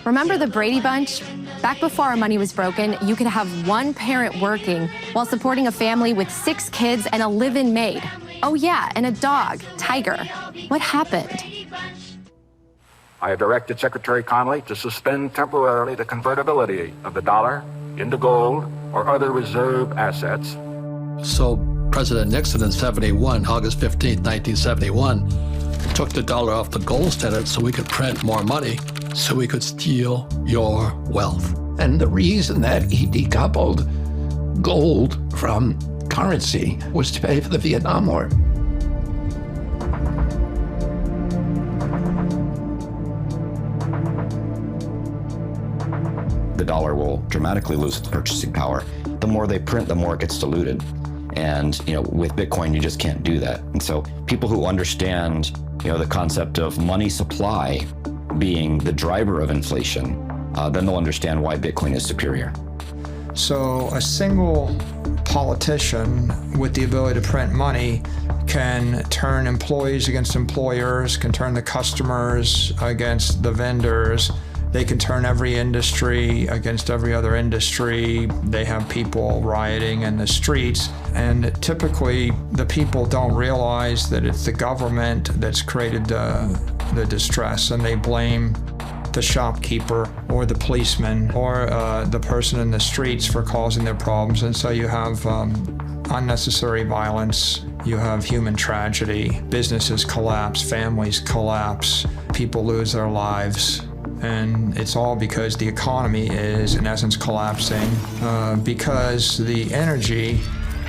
Remember the Brady Bunch? Back before our money was broken, you could have one parent working while supporting a family with 6 kids and a live-in maid. Oh yeah, and a dog, Tiger. What happened? I have directed Secretary Connally to suspend temporarily the convertibility of the dollar into gold or other reserve assets. So President Nixon in August 15, 1971, took the dollar off the gold standard so we could print more money, so we could steal your wealth. And the reason that he decoupled gold from currency was to pay for the Vietnam War. The dollar will dramatically lose its purchasing power. The more they print, the more it gets diluted. And with Bitcoin, you just can't do that. And so people who understand the concept of money supply being the driver of inflation, then they'll understand why Bitcoin is superior. So a single politician with the ability to print money can turn employees against employers, can turn the customers against the vendors. They can turn every industry against every other industry. They have people rioting in the streets. And typically, the people don't realize that it's the government that's created the distress, and they blame the shopkeeper or the policeman or the person in the streets for causing their problems. And so you have unnecessary violence. You have human tragedy. Businesses collapse, families collapse, people lose their lives. And it's all because the economy is, in essence, collapsing because the energy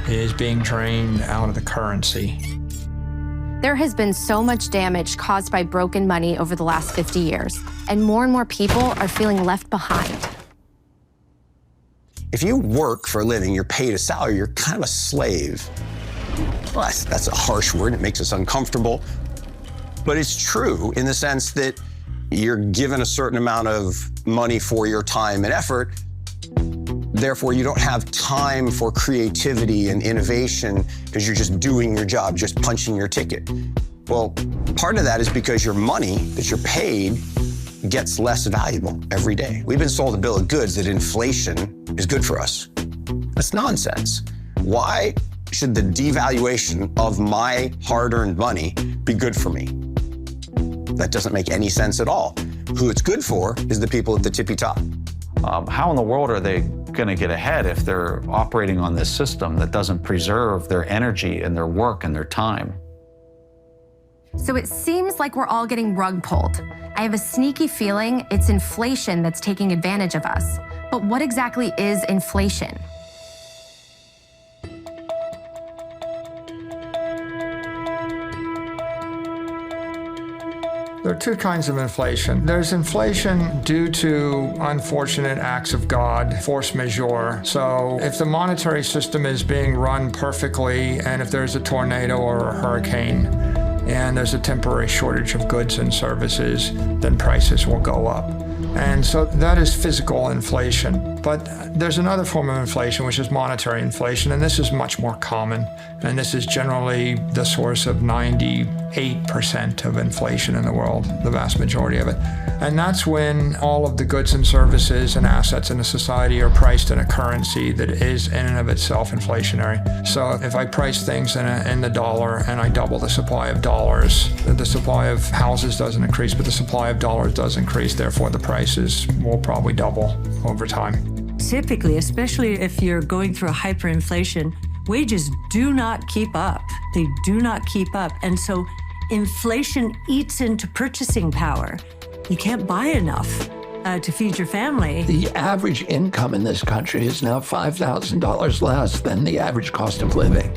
is being drained out of the currency. There has been so much damage caused by broken money over the last 50 years, and more people are feeling left behind. If you work for a living, you're paid a salary, you're kind of a slave. Well, that's a harsh word, it makes us uncomfortable. But it's true in the sense that you're given a certain amount of money for your time and effort. Therefore, you don't have time for creativity and innovation because you're just doing your job, just punching your ticket. Well, part of that is because your money that you're paid gets less valuable every day. We've been sold a bill of goods that inflation is good for us. That's nonsense. Why should the devaluation of my hard-earned money be good for me? That doesn't make any sense at all. Who it's good for is the people at the tippy top. How in the world are they going to get ahead if they're operating on this system that doesn't preserve their energy and their work and their time? So it seems like we're all getting rug pulled. I have a sneaky feeling it's inflation that's taking advantage of us. But what exactly is inflation? There are two kinds of inflation. There's inflation due to unfortunate acts of God, force majeure. So if the monetary system is being run perfectly, and if there's a tornado or a hurricane, and there's a temporary shortage of goods and services, then prices will go up. And so that is physical inflation. But there's another form of inflation, which is monetary inflation, and this is much more common. And this is generally the source of 98% of inflation in the world, the vast majority of it. And that's when all of the goods and services and assets in a society are priced in a currency that is in and of itself inflationary. So if I price things in the dollar and I double the supply of dollars, the supply of houses doesn't increase, but the supply of dollars does increase, therefore the prices will probably double over time. Typically, especially if you're going through a hyperinflation, wages do not keep up. They do not keep up. And so inflation eats into purchasing power. You can't buy enough to feed your family. The average income in this country is now $5,000 less than the average cost of living.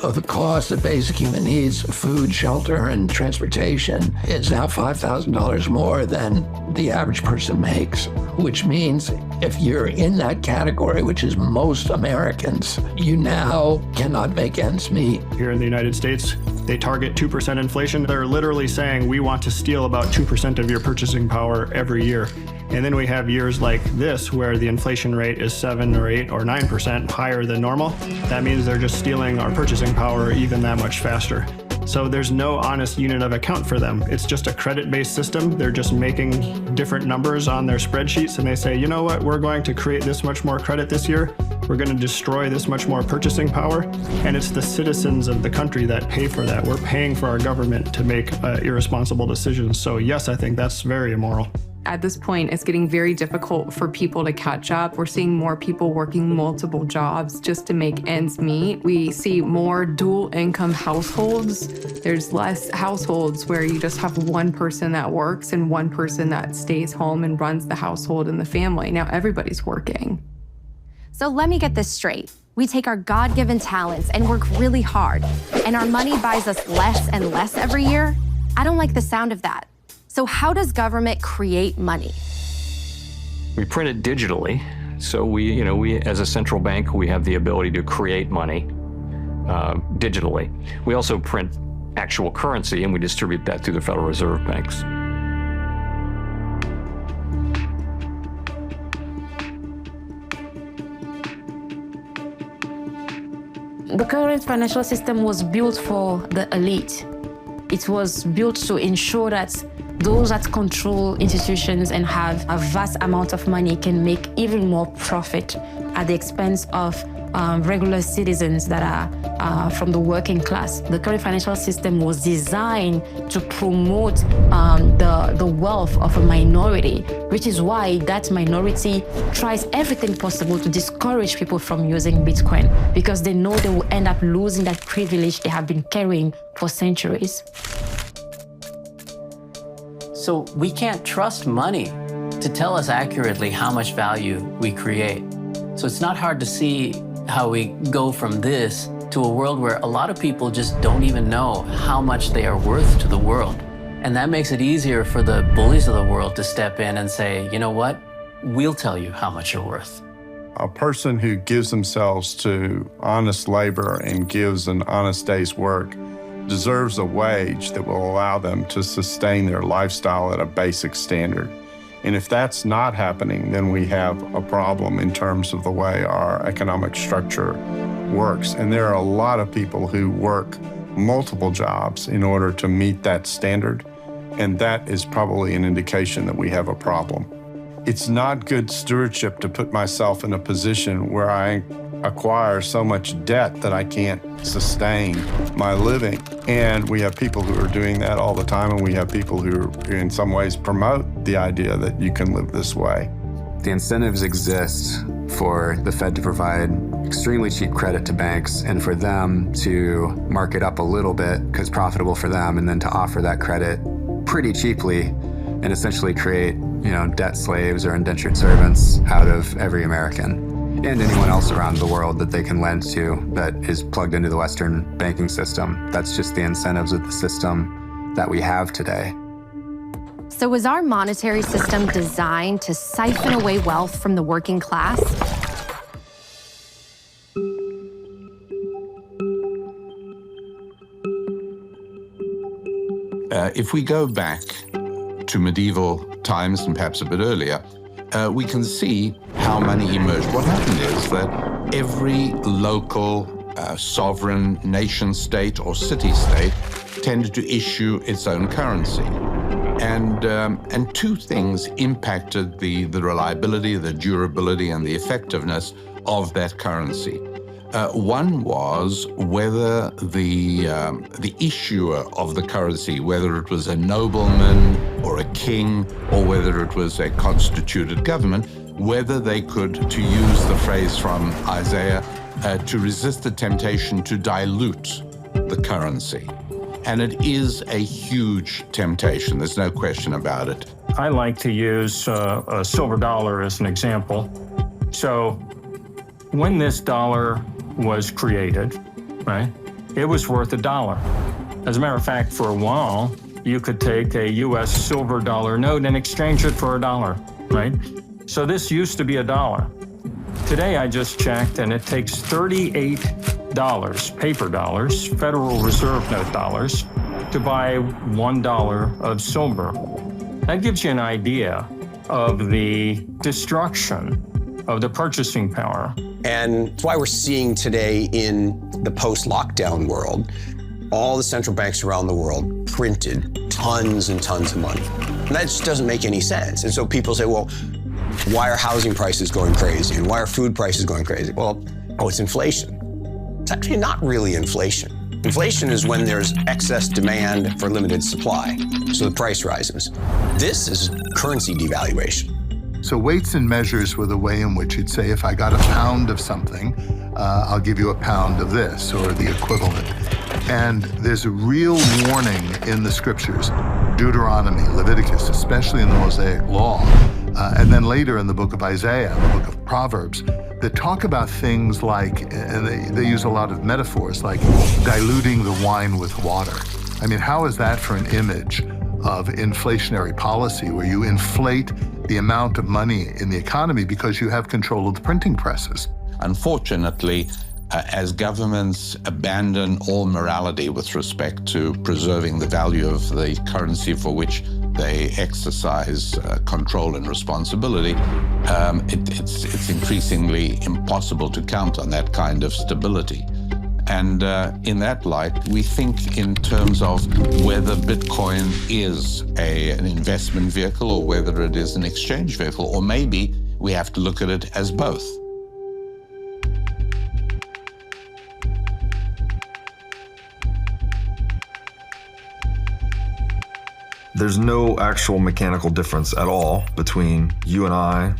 So the cost of basic human needs, food, shelter, and transportation is now $5,000 more than the average person makes, which means if you're in that category, which is most Americans, you now cannot make ends meet. Here in the United States, they target 2% inflation. They're literally saying we want to steal about 2% of your purchasing power every year. And then we have years like this where the inflation rate is 7 or 8 or 9% higher than normal. That means they're just stealing our purchasing power even that much faster. So there's no honest unit of account for them. It's just a credit-based system. They're just making different numbers on their spreadsheets, and they say, you know what, we're going to create this much more credit this year. We're going to destroy this much more purchasing power. And it's the citizens of the country that pay for that. We're paying for our government to make irresponsible decisions. So yes, I think that's very immoral. At this point, it's getting very difficult for people to catch up. We're seeing more people working multiple jobs just to make ends meet. We see more dual income households. There's less households where you just have one person that works and one person that stays home and runs the household and the family. Now everybody's working. So let me get this straight. We take our God-given talents and work really hard, and our money buys us less and less every year? I don't like the sound of that. So how does government create money? We print it digitally. So we as a central bank, we have the ability to create money digitally. We also print actual currency, and we distribute that through the Federal Reserve banks. The current financial system was built for the elite. It was built to ensure that those that control institutions and have a vast amount of money can make even more profit at the expense of regular citizens that are from the working class. The current financial system was designed to promote the wealth of a minority, which is why that minority tries everything possible to discourage people from using Bitcoin, because they know they will end up losing that privilege they have been carrying for centuries. So we can't trust money to tell us accurately how much value we create. So it's not hard to see how we go from this to a world where a lot of people just don't even know how much they are worth to the world. And that makes it easier for the bullies of the world to step in and say, you know what, we'll tell you how much you're worth. A person who gives themselves to honest labor and gives an honest day's work deserves a wage that will allow them to sustain their lifestyle at a basic standard. And if that's not happening, then we have a problem in terms of the way our economic structure works. And there are a lot of people who work multiple jobs in order to meet that standard. And that is probably an indication that we have a problem. It's not good stewardship to put myself in a position where I acquire so much debt that I can't sustain my living. And we have people who are doing that all the time, and we have people who in some ways promote the idea that you can live this way. The incentives exist for the Fed to provide extremely cheap credit to banks and for them to mark it up a little bit because it's profitable for them, and then to offer that credit pretty cheaply and essentially create, debt slaves or indentured servants out of every American and anyone else around the world that they can lend to that is plugged into the Western banking system. That's just the incentives of the system that we have today. So was our monetary system designed to siphon away wealth from the working class? If we go back to medieval times and perhaps a bit earlier, we can see how money emerged. What happened is that every local sovereign nation state or city-state tended to issue its own currency. And two things impacted the reliability, the durability, and the effectiveness of that currency. One was whether the issuer of the currency, whether it was a nobleman or a king, or whether it was a constituted government, whether they could, to use the phrase from Isaiah, to resist the temptation to dilute the currency. And it is a huge temptation. There's no question about it. I like to use a silver dollar as an example. So when this dollar was created, right, it was worth $1. As a matter of fact, for a while, you could take a U.S. silver dollar note and exchange it for $1, right? So this used to be $1. Today, I just checked, and it takes $38, paper dollars, Federal Reserve note dollars, to buy $1 of silver. That gives you an idea of the destruction of the purchasing power. And it's why we're seeing today in the post-lockdown world all the central banks around the world printed tons and tons of money. And that just doesn't make any sense. And so people say, well, why are housing prices going crazy? And why are food prices going crazy? Well, it's inflation. It's actually not really inflation. Inflation is when there's excess demand for limited supply, so the price rises. This is currency devaluation. So weights and measures were the way in which you'd say, if I got a pound of something, I'll give you a pound of this, or the equivalent. And there's a real warning in the scriptures, Deuteronomy, Leviticus, especially in the Mosaic Law, and then later in the book of Isaiah, the book of Proverbs, that talk about things like, and they use a lot of metaphors, like diluting the wine with water. I mean, how is that for an image of inflationary policy, where you inflate the amount of money in the economy because you have control of the printing presses? Unfortunately, as governments abandon all morality with respect to preserving the value of the currency for which they exercise control and responsibility, it's increasingly impossible to count on that kind of stability. And in that light, we think in terms of whether Bitcoin is an investment vehicle or whether it is an exchange vehicle, or maybe we have to look at it as both. There's no actual mechanical difference at all between you and I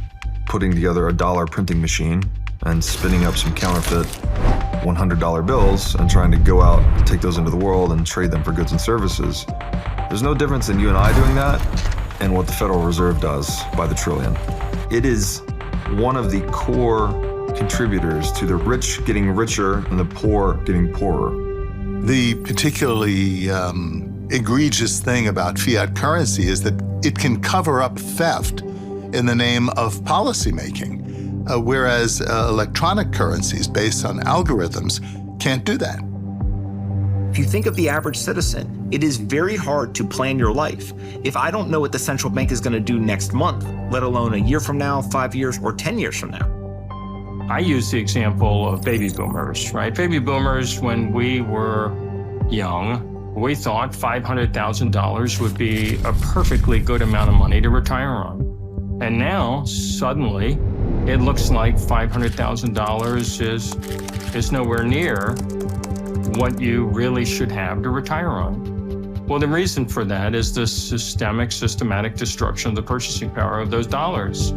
putting together a dollar printing machine and spinning up some counterfeit $100 bills and trying to go out and take those into the world and trade them for goods and services. There's no difference in you and I doing that and what the Federal Reserve does by the trillion. It is one of the core contributors to the rich getting richer and the poor getting poorer. The particularly egregious thing about fiat currency is that it can cover up theft in the name of policymaking, whereas electronic currencies based on algorithms can't do that. If you think of the average citizen, it is very hard to plan your life. If I don't know what the central bank is going to do next month, let alone a year from now, 5 years, or 10 years from now. I use the example of baby boomers, right? Baby boomers, when we were young, we thought $500,000 would be a perfectly good amount of money to retire on. And now, suddenly, it looks like $500,000 is nowhere near what you really should have to retire on. Well, the reason for that is the systematic destruction of the purchasing power of those dollars.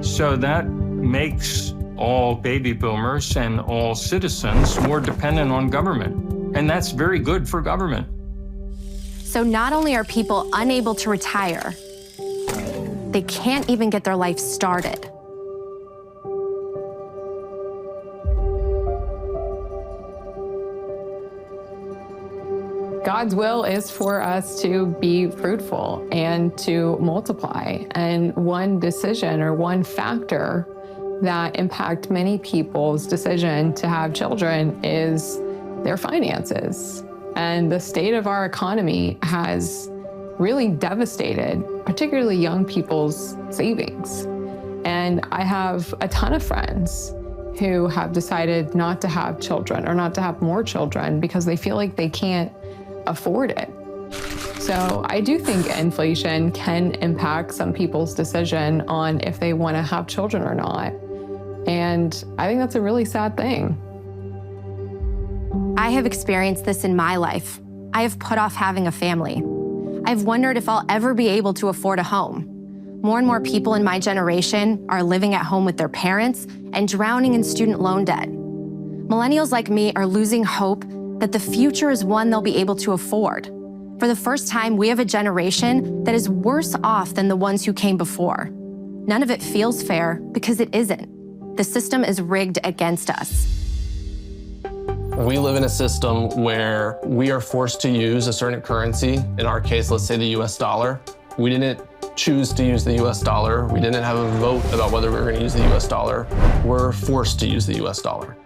So that makes all baby boomers and all citizens more dependent on government. And that's very good for government. So not only are people unable to retire, they can't even get their life started. God's will is for us to be fruitful and to multiply. And one decision or one factor that impact many people's decision to have children is their finances. And the state of our economy has really devastated, particularly young people's savings. And I have a ton of friends who have decided not to have children or not to have more children because they feel like they can't afford it. So I do think inflation can impact some people's decision on if they want to have children or not. And I think that's a really sad thing. I have experienced this in my life. I have put off having a family. I've wondered if I'll ever be able to afford a home. More and more people in my generation are living at home with their parents and drowning in student loan debt. Millennials like me are losing hope that the future is one they'll be able to afford. For the first time, we have a generation that is worse off than the ones who came before. None of it feels fair because it isn't. The system is rigged against us. We live in a system where we are forced to use a certain currency. In our case, let's say the US dollar. We didn't choose to use the US dollar. We didn't have a vote about whether we were going to use the US dollar. We're forced to use the US dollar.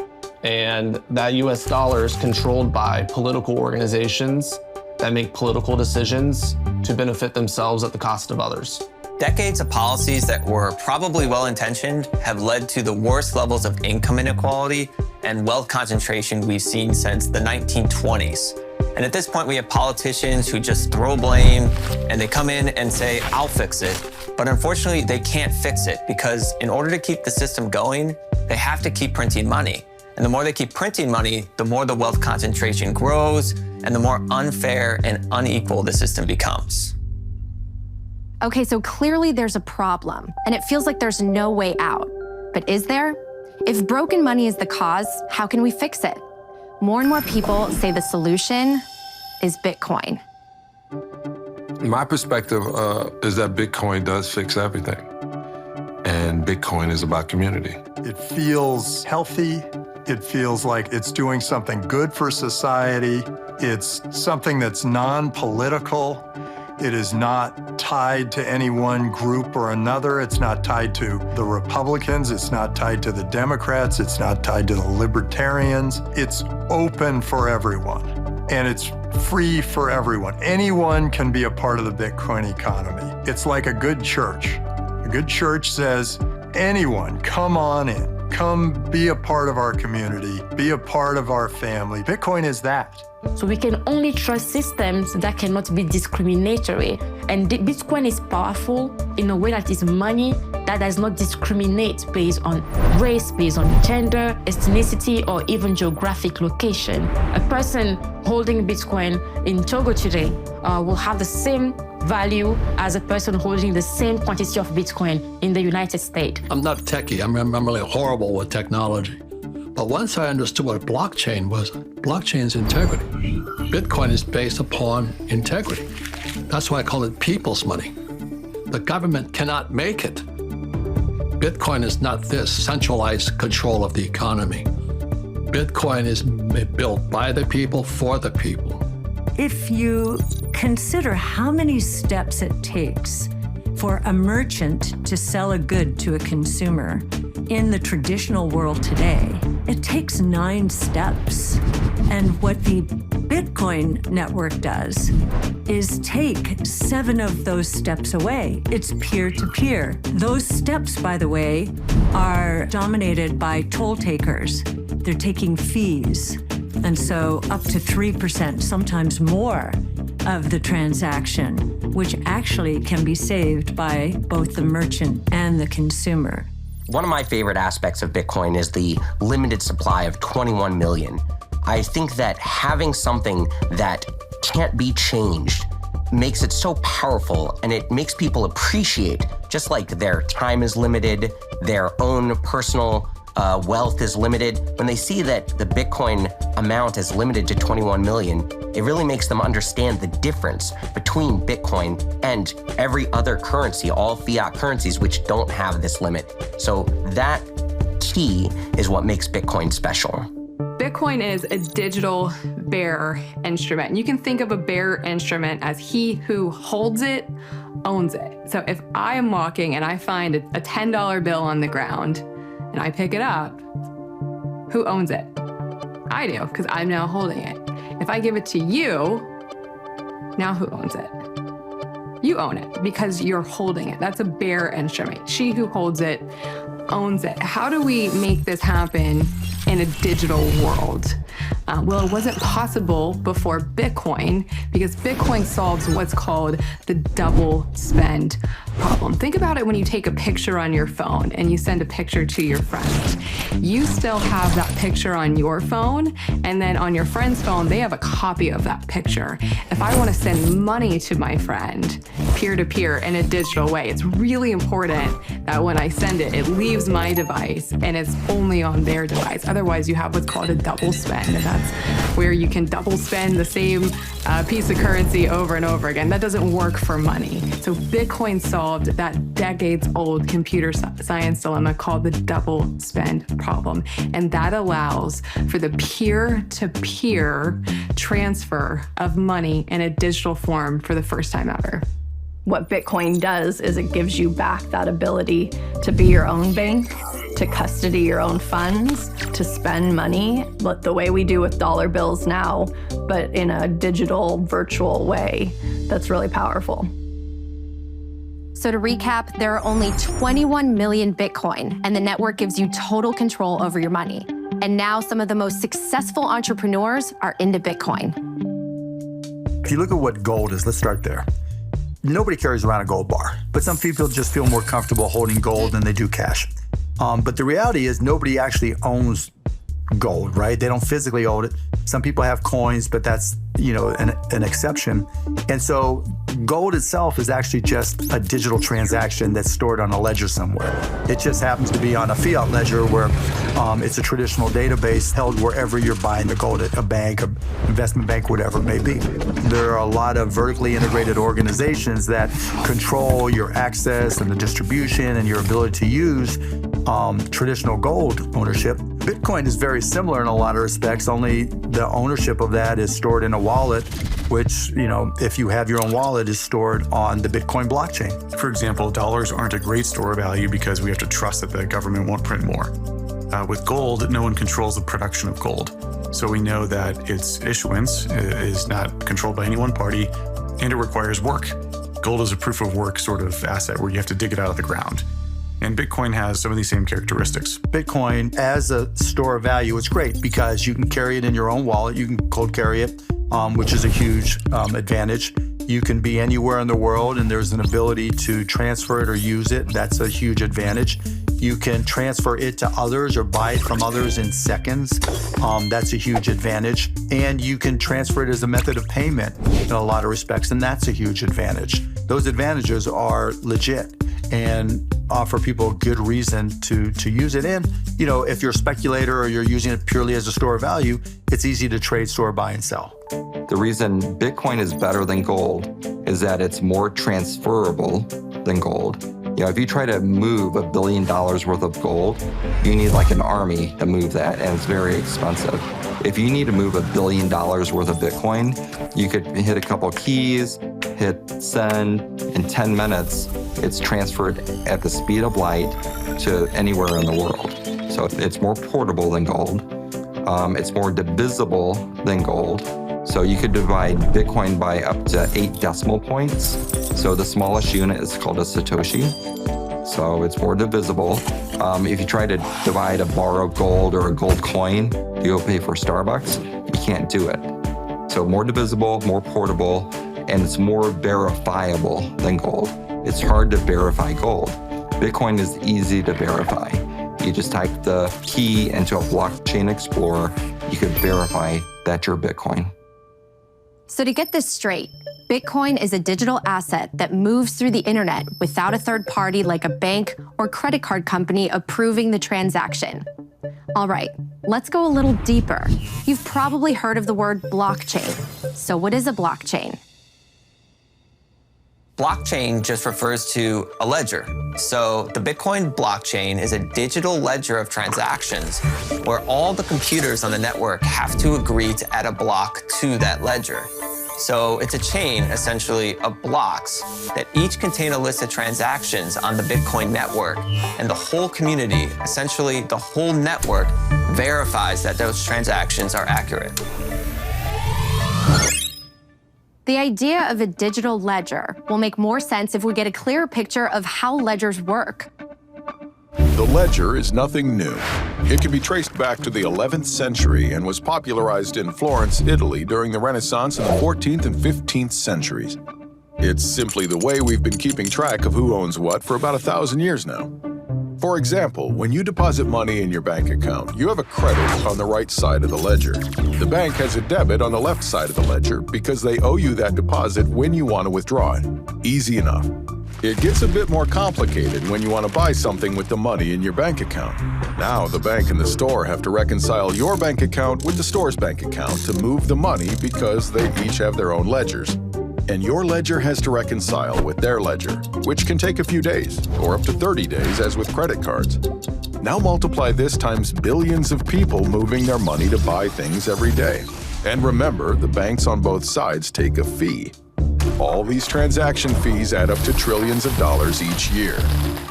And that US dollar is controlled by political organizations that make political decisions to benefit themselves at the cost of others. Decades of policies that were probably well-intentioned have led to the worst levels of income inequality and wealth concentration we've seen since the 1920s. And at this point, we have politicians who just throw blame and they come in and say, I'll fix it. But unfortunately, they can't fix it because in order to keep the system going, they have to keep printing money. And the more they keep printing money, the more the wealth concentration grows and the more unfair and unequal the system becomes. Okay, so clearly there's a problem, and it feels like there's no way out. But is there? If broken money is the cause, how can we fix it? More and more people say the solution is Bitcoin. My perspective is that Bitcoin does fix everything. And Bitcoin is about community. It feels healthy. It feels like it's doing something good for society. It's something that's non-political. It is not tied to any one group or another. It's not tied to the Republicans. It's not tied to the Democrats. It's not tied to the Libertarians. It's open for everyone, and it's free for everyone. Anyone can be a part of the Bitcoin economy. It's like a good church. A good church says, anyone, come on in. Come be a part of our community. Be a part of our family. Bitcoin is that. So we can only trust systems that cannot be discriminatory. And Bitcoin is powerful in a way that is money that does not discriminate based on race, based on gender, ethnicity, or even geographic location. A person holding Bitcoin in Togo today will have the same value as a person holding the same quantity of Bitcoin in the United States. I'm not techie. I'm really horrible with technology. But once I understood what blockchain was, blockchain's integrity. Bitcoin is based upon integrity. That's why I call it people's money. The government cannot make it. Bitcoin is not this centralized control of the economy. Bitcoin is built by the people, for the people. If you consider how many steps it takes for a merchant to sell a good to a consumer in the traditional world today, it takes 9 steps. And what the Bitcoin network does is take 7 of those steps away. It's peer-to-peer. Those steps, by the way, are dominated by toll takers. They're taking fees. And so up to 3%, sometimes more, of the transaction, which actually can be saved by both the merchant and the consumer. One of my favorite aspects of Bitcoin is the limited supply of 21 million. I think that having something that can't be changed makes it so powerful, and it makes people appreciate, just like their time is limited, their own personal wealth is limited. When they see that the Bitcoin amount is limited to 21 million, it really makes them understand the difference between Bitcoin and every other currency, all fiat currencies which don't have this limit. So that key is what makes Bitcoin special. Bitcoin is a digital bearer instrument. And you can think of a bearer instrument as he who holds it, owns it. So if I am walking and I find a $10 bill on the ground, and I pick it up, who owns it? I do, because I'm now holding it. If I give it to you, now who owns it? You own it because you're holding it. That's a bearer instrument. She who holds it owns it. How do we make this happen in a digital world? Well, it wasn't possible before Bitcoin because Bitcoin solves what's called the double spend problem. Think about it when you take a picture on your phone and you send a picture to your friend. You still have that picture on your phone, and then on your friend's phone, they have a copy of that picture. If I want to send money to my friend peer-to-peer in a digital way, it's really important that when I send it, it leaves my device and it's only on their device. Otherwise, you have what's called a double spend, and that's where you can double spend the same piece of currency over and over again. That doesn't work for money. So Bitcoin solved that decades-old computer science dilemma called the double spend problem. And that allows for the peer-to-peer transfer of money in a digital form for the first time ever. What Bitcoin does is it gives you back that ability to be your own bank, to custody your own funds, to spend money, but the way we do with dollar bills now, but in a digital, virtual way. That's really powerful. So to recap, there are only 21 million Bitcoin, and the network gives you total control over your money. And now some of the most successful entrepreneurs are into Bitcoin. If you look at what gold is, let's start there. Nobody carries around a gold bar, but some people just feel more comfortable holding gold than they do cash. But the reality is nobody actually owns gold, right? They don't physically own it. Some people have coins, but that's, an exception. And so gold itself is actually just a digital transaction that's stored on a ledger somewhere. It just happens to be on a fiat ledger where it's a traditional database held wherever you're buying the gold at a bank, an investment bank, whatever it may be. There are a lot of vertically integrated organizations that control your access and the distribution and your ability to use traditional gold ownership. Bitcoin is very similar in a lot of respects, only the ownership of that is stored in a wallet, which, if you have your own wallet, is stored on the Bitcoin blockchain. For example, dollars aren't a great store of value because we have to trust that the government won't print more. With gold, no one controls the production of gold. So we know that its issuance is not controlled by any one party, and it requires work. Gold is a proof of work sort of asset where you have to dig it out of the ground. And Bitcoin has some of these same characteristics. Bitcoin as a store of value is great because you can carry it in your own wallet. You can cold carry it, which is a huge advantage. You can be anywhere in the world and there's an ability to transfer it or use it. That's a huge advantage. You can transfer it to others or buy it from others in seconds. That's a huge advantage. And you can transfer it as a method of payment in a lot of respects, and that's a huge advantage. Those advantages are legit and offer people a good reason to use it. And, if you're a speculator or you're using it purely as a store of value, it's easy to trade, store, buy, and sell. The reason Bitcoin is better than gold is that it's more transferable than gold. If you try to move $1 billion worth of gold, you need like an army to move that, and it's very expensive. If you need to move $1 billion worth of Bitcoin, you could hit a couple keys, hit send, in 10 minutes, it's transferred at the speed of light to anywhere in the world. So it's more portable than gold. It's more divisible than gold. So you could divide Bitcoin by up to 8 decimal points. So the smallest unit is called a Satoshi. So it's more divisible. If you try to divide a bar of gold or a gold coin to go pay for Starbucks, you can't do it. So more divisible, more portable, and it's more verifiable than gold. It's hard to verify gold. Bitcoin is easy to verify. You just type the key into a blockchain explorer, you could verify that you're Bitcoin. So to get this straight, Bitcoin is a digital asset that moves through the internet without a third party like a bank or credit card company approving the transaction. All right, let's go a little deeper. You've probably heard of the word blockchain. So what is a blockchain? Blockchain just refers to a ledger. So the Bitcoin blockchain is a digital ledger of transactions where all the computers on the network have to agree to add a block to that ledger. So it's a chain, essentially, of blocks that each contain a list of transactions on the Bitcoin network. And the whole community, essentially the whole network, verifies that those transactions are accurate. The idea of a digital ledger will make more sense if we get a clearer picture of how ledgers work. The ledger is nothing new. It can be traced back to the 11th century and was popularized in Florence, Italy during the Renaissance in the 14th and 15th centuries. It's simply the way we've been keeping track of who owns what for about 1,000 years now. For example, when you deposit money in your bank account, you have a credit on the right side of the ledger. The bank has a debit on the left side of the ledger because they owe you that deposit when you want to withdraw it. Easy enough. It gets a bit more complicated when you want to buy something with the money in your bank account. Now the bank and the store have to reconcile your bank account with the store's bank account to move the money because they each have their own ledgers. And your ledger has to reconcile with their ledger, which can take a few days, or up to 30 days as with credit cards. Now multiply this times billions of people moving their money to buy things every day. And remember, the banks on both sides take a fee. All these transaction fees add up to trillions of dollars each year.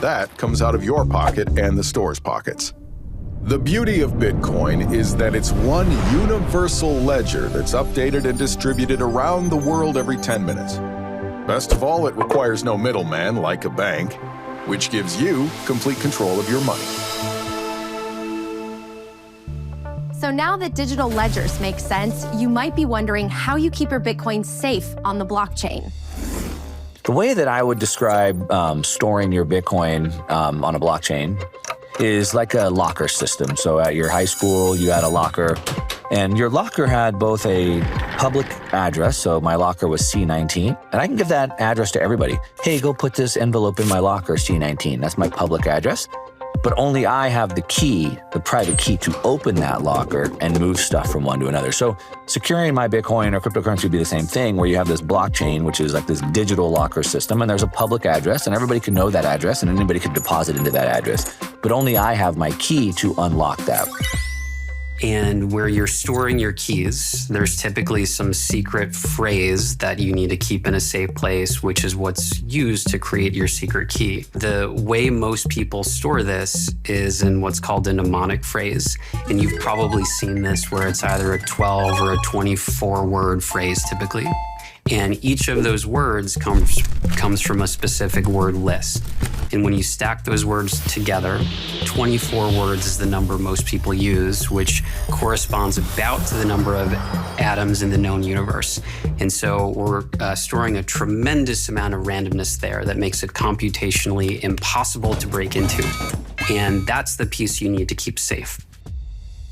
That comes out of your pocket and the store's pockets. The beauty of Bitcoin is that it's one universal ledger that's updated and distributed around the world every 10 minutes. Best of all, it requires no middleman like a bank, which gives you complete control of your money. So now that digital ledgers make sense, you might be wondering how you keep your Bitcoin safe on the blockchain. The way that I would describe storing your Bitcoin on a blockchain is like a locker system. So at your high school, you had a locker, and your locker had both a public address, so my locker was C19, and I can give that address to everybody. Hey, go put this envelope in my locker, C19. That's my public address. But only I have the key, the private key, to open that locker and move stuff from one to another. So securing my Bitcoin or cryptocurrency would be the same thing, where you have this blockchain, which is like this digital locker system, and there's a public address, and everybody can know that address, and anybody can deposit into that address. But only I have my key to unlock that. And where you're storing your keys, there's typically some secret phrase that you need to keep in a safe place, which is what's used to create your secret key. The way most people store this is in what's called a mnemonic phrase. And you've probably seen this where it's either a 12 or a 24-word phrase typically. And each of those words comes from a specific word list. And when you stack those words together, 24 words is the number most people use, which corresponds about to the number of atoms in the known universe. And so we're storing a tremendous amount of randomness there that makes it computationally impossible to break into. And that's the piece you need to keep safe.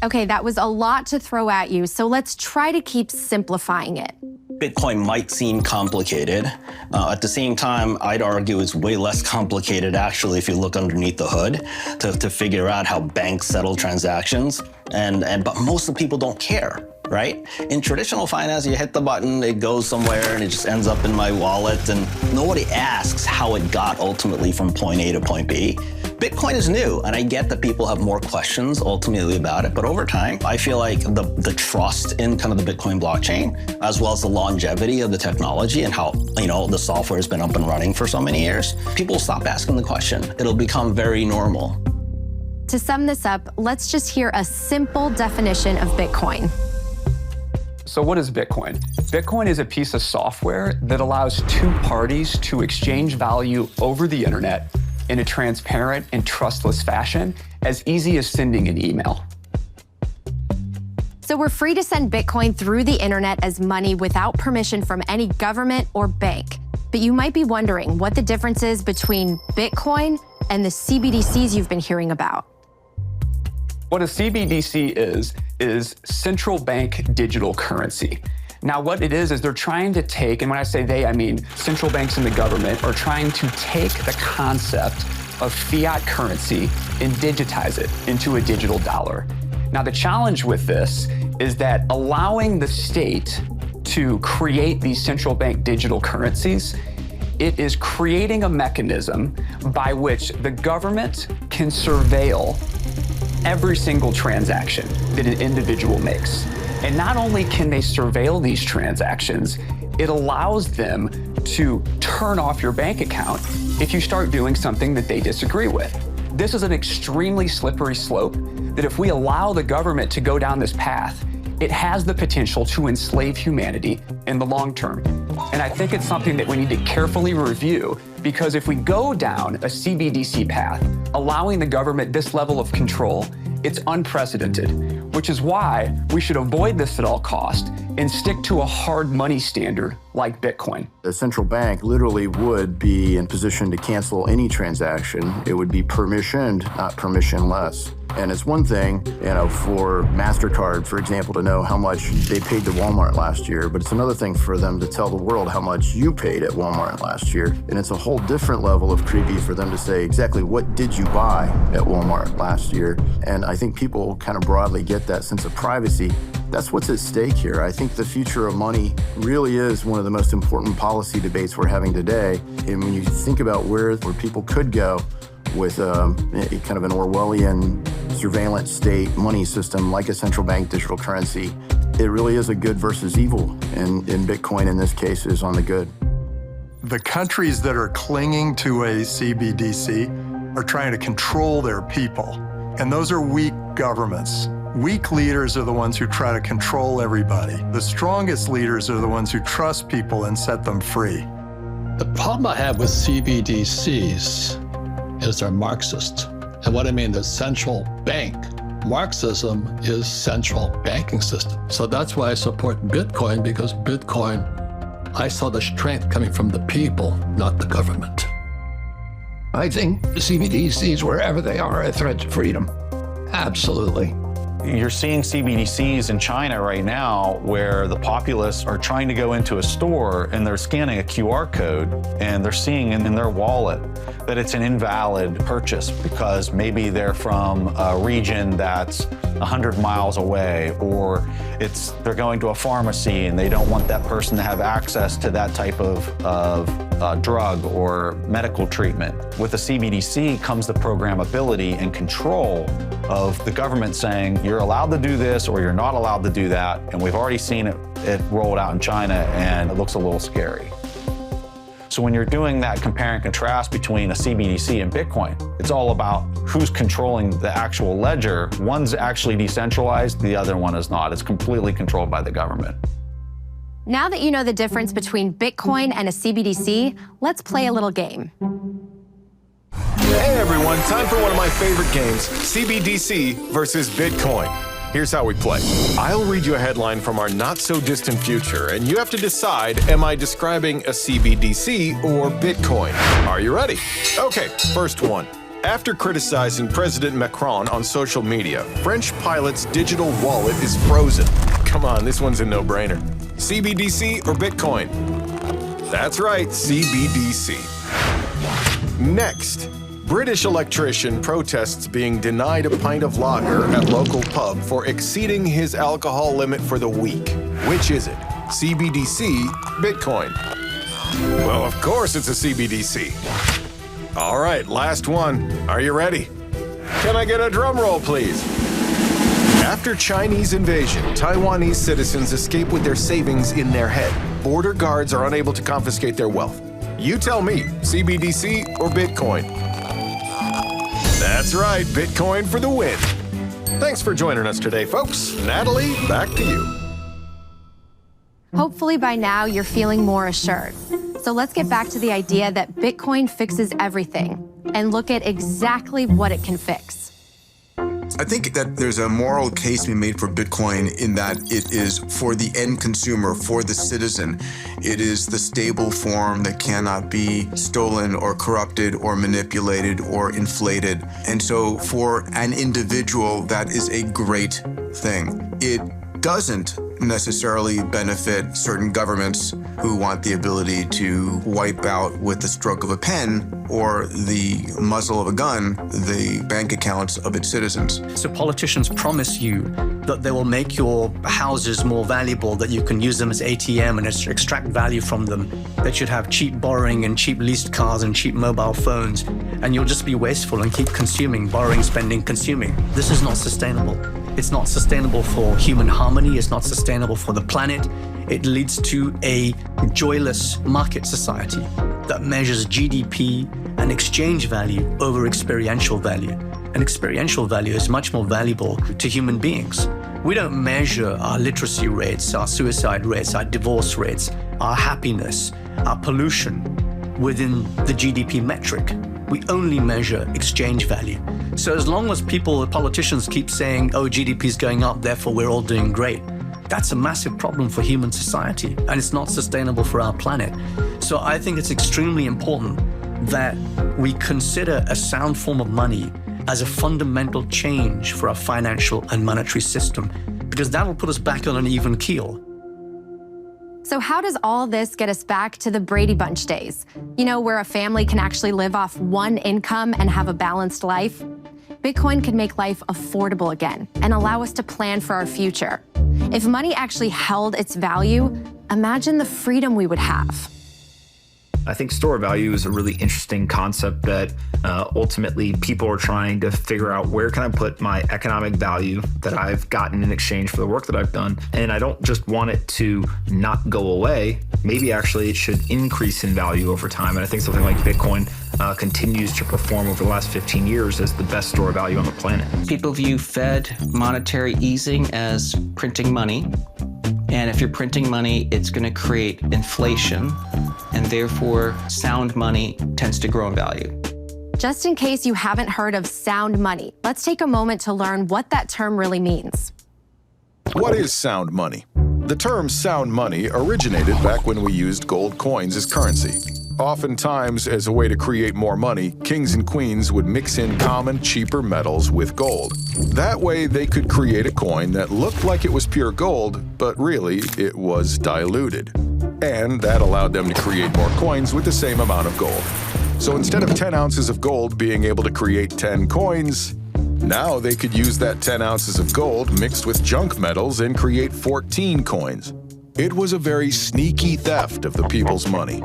Okay, that was a lot to throw at you, so let's try to keep simplifying it. Bitcoin might seem complicated. At the same time, I'd argue it's way less complicated actually if you look underneath the hood to figure out how banks settle transactions. But most of the people don't care, right? In traditional finance, you hit the button, it goes somewhere and it just ends up in my wallet, and nobody asks how it got ultimately from point A to point B. Bitcoin is new, and I get that people have more questions ultimately about it, but over time, I feel like the trust in kind of the Bitcoin blockchain, as well as the longevity of the technology and how, the software has been up and running for so many years, people stop asking the question. It'll become very normal. To sum this up, let's just hear a simple definition of Bitcoin. So what is Bitcoin? Bitcoin is a piece of software that allows two parties to exchange value over the internet in a transparent and trustless fashion, as easy as sending an email. So we're free to send Bitcoin through the internet as money without permission from any government or bank. But you might be wondering what the difference is between Bitcoin and the CBDCs you've been hearing about. What a CBDC is central bank digital currency. Now, what it is they're trying to take, and when I say they, I mean central banks and the government, are trying to take the concept of fiat currency and digitize it into a digital dollar. Now, the challenge with this is that allowing the state to create these central bank digital currencies, it is creating a mechanism by which the government can surveil every single transaction that an individual makes. And not only can they surveil these transactions, it allows them to turn off your bank account if you start doing something that they disagree with. This is an extremely slippery slope that if we allow the government to go down this path, it has the potential to enslave humanity in the long term. And I think it's something that we need to carefully review, because if we go down a CBDC path, allowing the government this level of control, it's unprecedented, which is why we should avoid this at all costs and stick to a hard money standard like Bitcoin. The central bank literally would be in position to cancel any transaction. It would be permissioned, not permissionless. And it's one thing, for MasterCard, for example, to know how much they paid to Walmart last year, but it's another thing for them to tell the world how much you paid at Walmart last year. And it's a whole different level of creepy for them to say exactly what did you buy at Walmart last year. And I think people kind of broadly get that sense of privacy. That's what's at stake here. I think the future of money really is one of the most important policy debates we're having today. And when you think about where people could go with a kind of an Orwellian surveillance state money system like a central bank digital currency, it really is a good versus evil. And Bitcoin in this case is on the good. The countries that are clinging to a CBDC are trying to control their people. And those are weak governments. Weak leaders are the ones who try to control everybody. The strongest leaders are the ones who trust people and set them free. The problem I have with CBDCs is they're Marxist. And what I mean, the central bank Marxism is central banking system. So that's why I support Bitcoin, because Bitcoin, I saw the strength coming from the people, not the government. I think CBDCs, wherever they are a threat to freedom. Absolutely. You're seeing CBDCs in China right now where the populace are trying to go into a store and they're scanning a QR code and they're seeing in their wallet that it's an invalid purchase because maybe they're from a region that's 100 miles away, or they're going to a pharmacy and they don't want that person to have access to that type of drug or medical treatment. With the CBDC comes the programmability and control of the government saying you're allowed to do this or you're not allowed to do that. And we've already seen it rolled out in China, and it looks a little scary. So when you're doing that compare and contrast between a CBDC and Bitcoin, it's all about who's controlling the actual ledger. One's actually decentralized, the other one is not. It's completely controlled by the government. Now that you know the difference between Bitcoin and a CBDC, let's play a little game. Hey everyone, time for one of my favorite games, CBDC versus Bitcoin. Here's how we play. I'll read you a headline from our not-so-distant future, and you have to decide, am I describing a CBDC or Bitcoin? Are you ready? Okay, first one. After criticizing President Macron on social media, French pilot's digital wallet is frozen. Come on, this one's a no-brainer. CBDC or Bitcoin? That's right, CBDC. Next. British electrician protests being denied a pint of lager at local pub for exceeding his alcohol limit for the week. Which is it? CBDC, Bitcoin? Well, of course it's a CBDC. All right, last one. Are you ready? Can I get a drum roll, please? After Chinese invasion, Taiwanese citizens escape with their savings in their head. Border guards are unable to confiscate their wealth. You tell me, CBDC or Bitcoin? That's right, Bitcoin for the win. Thanks for joining us today, folks. Natalie, back to you. Hopefully by now you're feeling more assured. So let's get back to the idea that Bitcoin fixes everything and look at exactly what it can fix. I think that there's a moral case to be made for Bitcoin in that it is for the end consumer, for the citizen. It is the stable form that cannot be stolen or corrupted or manipulated or inflated. And so for an individual, that is a great thing. It doesn't necessarily benefit certain governments who want the ability to wipe out with the stroke of a pen or the muzzle of a gun the bank accounts of its citizens. So politicians promise you that they will make your houses more valuable, that you can use them as ATM and extract value from them, that you'd have cheap borrowing and cheap leased cars and cheap mobile phones, and you'll just be wasteful and keep consuming, borrowing, spending, consuming. This is not sustainable. It's not sustainable for human harmony. It's not sustainable for the planet. It leads to a joyless market society that measures GDP and exchange value over experiential value. And experiential value is much more valuable to human beings. We don't measure our literacy rates, our suicide rates, our divorce rates, our happiness, our pollution within the GDP metric. We only measure exchange value. So as long as politicians keep saying, oh, GDP is going up, therefore we're all doing great, that's a massive problem for human society, and it's not sustainable for our planet. So I think it's extremely important that we consider a sound form of money as a fundamental change for our financial and monetary system, because that'll put us back on an even keel. So how does all this get us back to the Brady Bunch days? You know, where a family can actually live off one income and have a balanced life? Bitcoin could make life affordable again and allow us to plan for our future. If money actually held its value, imagine the freedom we would have. I think store value is a really interesting concept that ultimately people are trying to figure out, where can I put my economic value that I've gotten in exchange for the work that I've done? And I don't just want it to not go away. Maybe actually it should increase in value over time. And I think something like Bitcoin continues to perform over the last 15 years as the best store of value on the planet. People view Fed monetary easing as printing money. And if you're printing money, it's going to create inflation, and therefore sound money tends to grow in value. Just in case you haven't heard of sound money, let's take a moment to learn what that term really means. What is sound money? The term sound money originated back when we used gold coins as currency. Oftentimes, as a way to create more money, kings and queens would mix in common, cheaper metals with gold. That way, they could create a coin that looked like it was pure gold, but really, it was diluted. And that allowed them to create more coins with the same amount of gold. So instead of 10 ounces of gold being able to create 10 coins, now they could use that 10 ounces of gold mixed with junk metals and create 14 coins. It was a very sneaky theft of the people's money.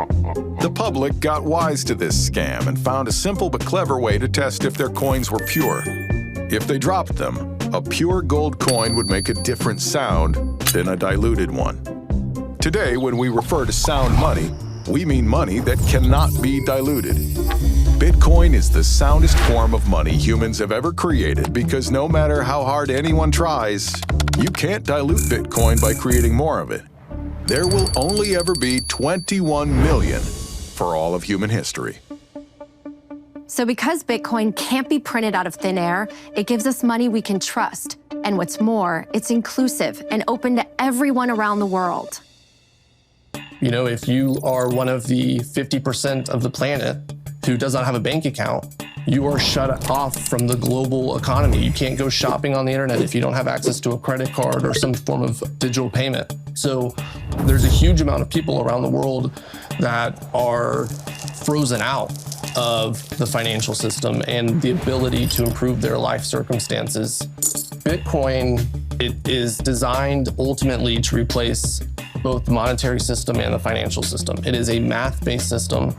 The public got wise to this scam and found a simple but clever way to test if their coins were pure. If they dropped them, a pure gold coin would make a different sound than a diluted one. Today, when we refer to sound money, we mean money that cannot be diluted. Bitcoin is the soundest form of money humans have ever created because no matter how hard anyone tries, you can't dilute Bitcoin by creating more of it. There will only ever be 21 million for all of human history. So because Bitcoin can't be printed out of thin air, it gives us money we can trust. And what's more, it's inclusive and open to everyone around the world. You know, if you are one of the 50% of the planet who does not have a bank account, you are shut off from the global economy. You can't go shopping on the internet if you don't have access to a credit card or some form of digital payment. So there's a huge amount of people around the world that are frozen out of the financial system and the ability to improve their life circumstances. Bitcoin, it is designed ultimately to replace both the monetary system and the financial system. It is a math-based system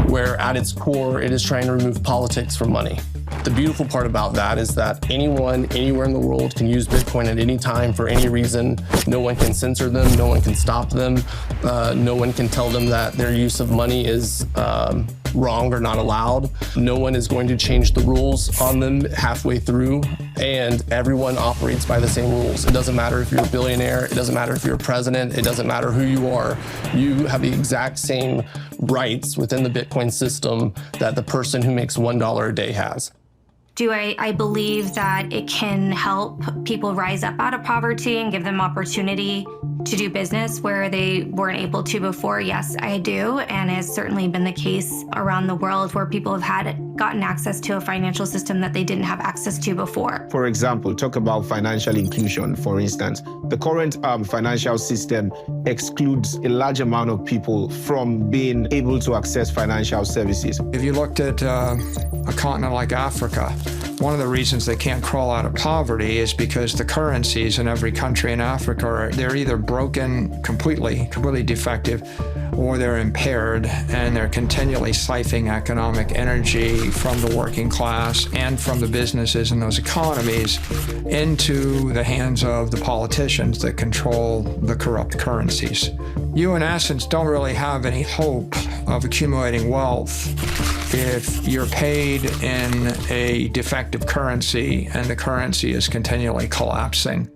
where at its core, it is trying to remove politics from money. The beautiful part about that is that anyone, anywhere in the world can use Bitcoin at any time for any reason. No one can censor them, no one can stop them, no one can tell them that their use of money is wrong or not allowed. No one is going to change the rules on them halfway through, and everyone operates by the same rules. It doesn't matter if you're a billionaire, it doesn't matter if you're a president, it doesn't matter who you are. You have the exact same rights within the Bitcoin system that the person who makes $1 a day has. Do I believe that it can help people rise up out of poverty and give them opportunity to do business where they weren't able to before? Yes, I do. And it's certainly been the case around the world where people have gotten access to a financial system that they didn't have access to before. For example, talk about financial inclusion, for instance. The current financial system excludes a large amount of people from being able to access financial services. If you looked at a continent like Africa, one of the reasons they can't crawl out of poverty is because the currencies in every country in Africa they're either broken completely defective, or they're impaired, and they're continually siphoning economic energy from the working class and from the businesses in those economies into the hands of the politicians that control the corrupt currencies. You, in essence, don't really have any hope of accumulating wealth if you're paid in a defective currency and the currency is continually collapsing.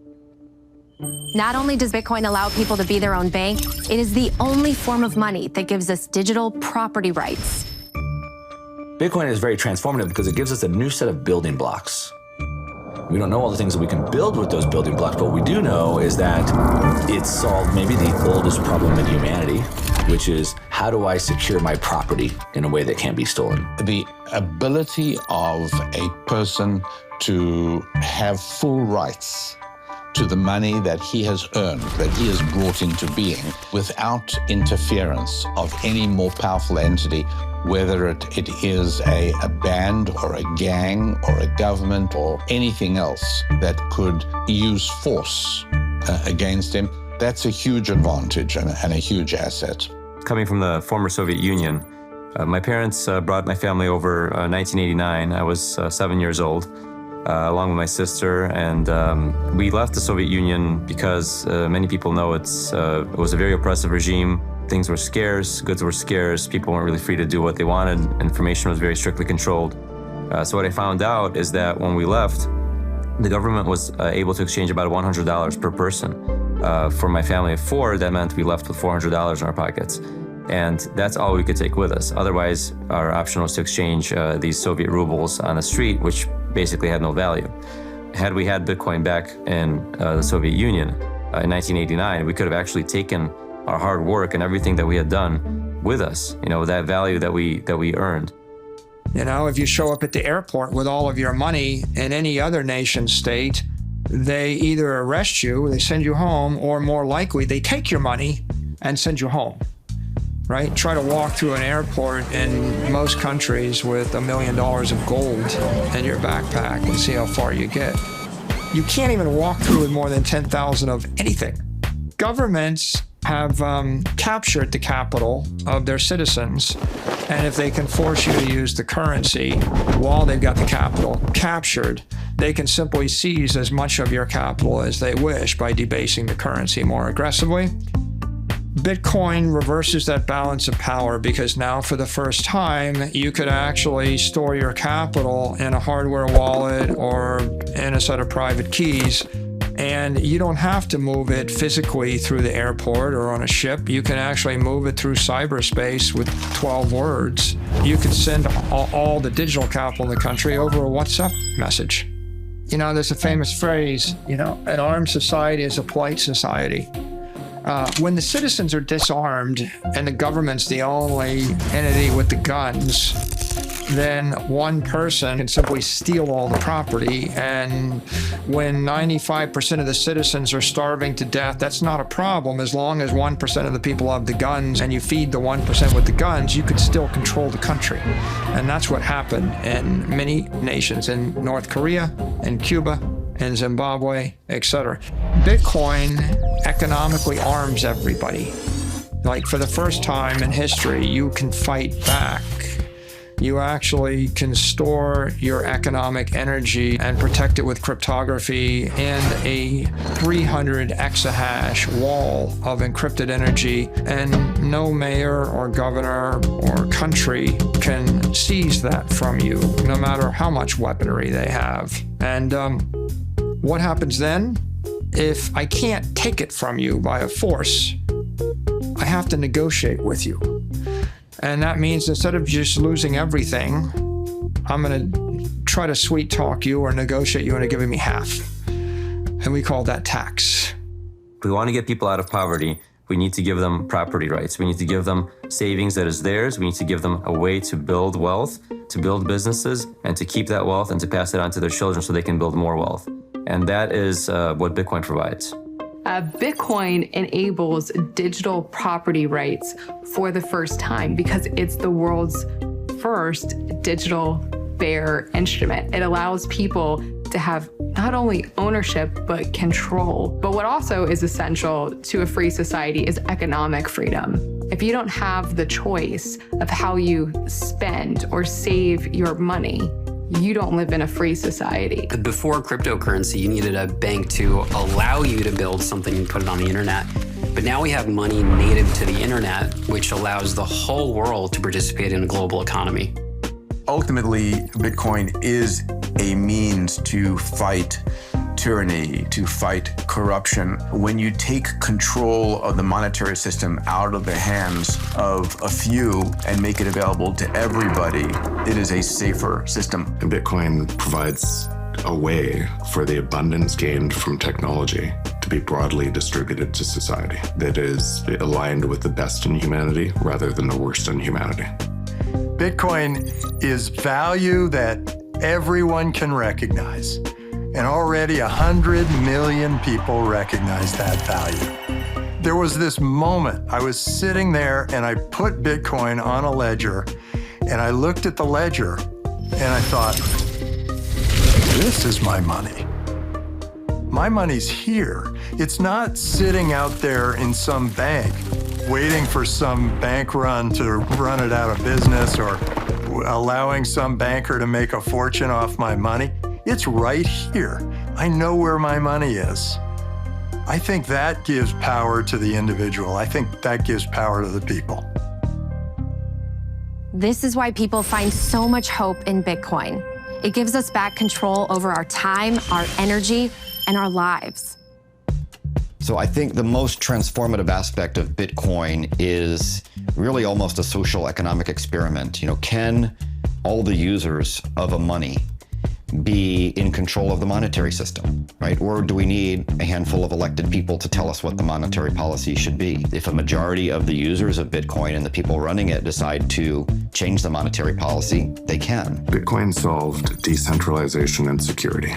Not only does Bitcoin allow people to be their own bank, it is the only form of money that gives us digital property rights. Bitcoin is very transformative because it gives us a new set of building blocks. We don't know all the things that we can build with those building blocks, but what we do know is that it solved maybe the oldest problem in humanity, which is how do I secure my property in a way that can't be stolen? The ability of a person to have full rights to the money that he has earned, that he has brought into being, without interference of any more powerful entity, whether it is a band or a gang or a government or anything else that could use force against him. That's a huge advantage and a huge asset. Coming from the former Soviet Union, my parents brought my family over 1989. I was 7 years old, along with my sister, and we left the Soviet Union because many people know it was a very oppressive regime. Things were scarce, goods were scarce, people weren't really free to do what they wanted, information was very strictly controlled. So what I found out is that when we left, the government was able to exchange about $100 per person. For my family of four, that meant we left with $400 in our pockets. And that's all we could take with us. Otherwise, our option was to exchange these Soviet rubles on the street, which basically had no value. Had we had Bitcoin back in the Soviet Union in 1989, we could have actually taken our hard work and everything that we had done with us, that value that we earned. If you show up at the airport with all of your money in any other nation state, they either arrest you, they send you home, or more likely, they take your money and send you home, right? Try to walk through an airport in most countries with $1 million of gold in your backpack and see how far you get. You can't even walk through with more than 10,000 of anything. Governments have captured the capital of their citizens, and if they can force you to use the currency while they've got the capital captured, they can simply seize as much of your capital as they wish by debasing the currency more aggressively. Bitcoin reverses that balance of power because now for the first time, you could actually store your capital in a hardware wallet or in a set of private keys. And you don't have to move it physically through the airport or on a ship. You can actually move it through cyberspace with 12 words. You can send all the digital capital in the country over a WhatsApp message. There's a famous phrase, an armed society is a polite society. When the citizens are disarmed and the government's the only entity with the guns, then one person can simply steal all the property. And when 95% of the citizens are starving to death, that's not a problem. As long as 1% of the people have the guns and you feed the 1% with the guns, you could still control the country. And that's what happened in many nations, in North Korea, in Cuba, in Zimbabwe, etc. Bitcoin economically arms everybody. Like for the first time in history, you can fight back. You actually can store your economic energy and protect it with cryptography in a 300 exahash wall of encrypted energy, and no mayor or governor or country can seize that from you, no matter how much weaponry they have. And what happens then? If I can't take it from you by a force, I have to negotiate with you. And that means instead of just losing everything, I'm going to try to sweet talk you or negotiate you into giving me half. And we call that tax. If we want to get people out of poverty, we need to give them property rights. We need to give them savings that is theirs. We need to give them a way to build wealth, to build businesses, and to keep that wealth and to pass it on to their children so they can build more wealth. And that is what Bitcoin provides. Bitcoin enables digital property rights for the first time because it's the world's first digital fair instrument. It allows people to have not only ownership, but control. But what also is essential to a free society is economic freedom. If you don't have the choice of how you spend or save your money, you don't live in a free society. Before cryptocurrency, you needed a bank to allow you to build something and put it on the internet. But now we have money native to the internet, which allows the whole world to participate in a global economy. Ultimately, Bitcoin is a means to fight tyranny, to fight corruption. When you take control of the monetary system out of the hands of a few and make it available to everybody, it is a safer system. Bitcoin provides a way for the abundance gained from technology to be broadly distributed to society that is aligned with the best in humanity rather than the worst in humanity. Bitcoin is value that everyone can recognize. And already 100 million people recognize that value. There was this moment, I was sitting there and I put Bitcoin on a ledger and I looked at the ledger and I thought, this is my money. My money's here. It's not sitting out there in some bank waiting for some bank run to run it out of business or allowing some banker to make a fortune off my money. It's right here. I know where my money is. I think that gives power to the individual. I think that gives power to the people. This is why people find so much hope in Bitcoin. It gives us back control over our time, our energy, and our lives. So I think the most transformative aspect of Bitcoin is really almost a social economic experiment. Can all the users of a money be in control of the monetary system, right? Or do we need a handful of elected people to tell us what the monetary policy should be? If a majority of the users of Bitcoin and the people running it decide to change the monetary policy, they can. Bitcoin solved decentralization and security.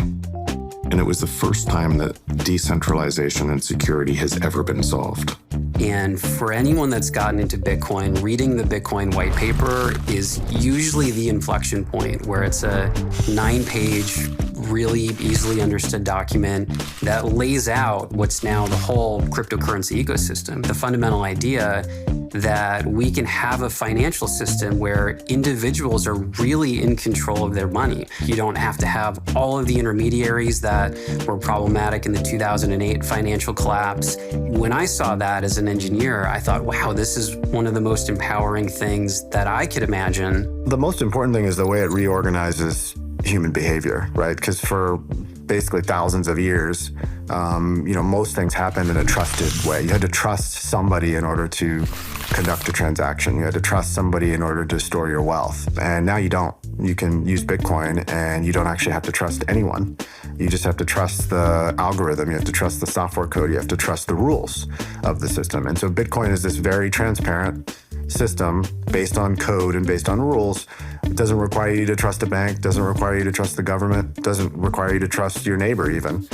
And it was the first time that decentralization and security has ever been solved. And for anyone that's gotten into Bitcoin, reading the Bitcoin white paper is usually the inflection point where it's a 9-page, really easily understood document that lays out what's now the whole cryptocurrency ecosystem. The fundamental idea that we can have a financial system where individuals are really in control of their money. You don't have to have all of the intermediaries that were problematic in the 2008 financial collapse. When I saw that as an engineer, I thought, wow, this is one of the most empowering things that I could imagine. The most important thing is the way it reorganizes human behavior, right? Because for basically thousands of years, most things happened in a trusted way. You had to trust somebody in order to conduct a transaction. You had to trust somebody in order to store your wealth. And now you don't. You can use Bitcoin and you don't actually have to trust anyone. You just have to trust the algorithm. You have to trust the software code. You have to trust the rules of the system. And so Bitcoin is this very transparent system based on code and based on rules. It doesn't require you to trust a bank, doesn't require you to trust the government, doesn't require you to trust your neighbor even.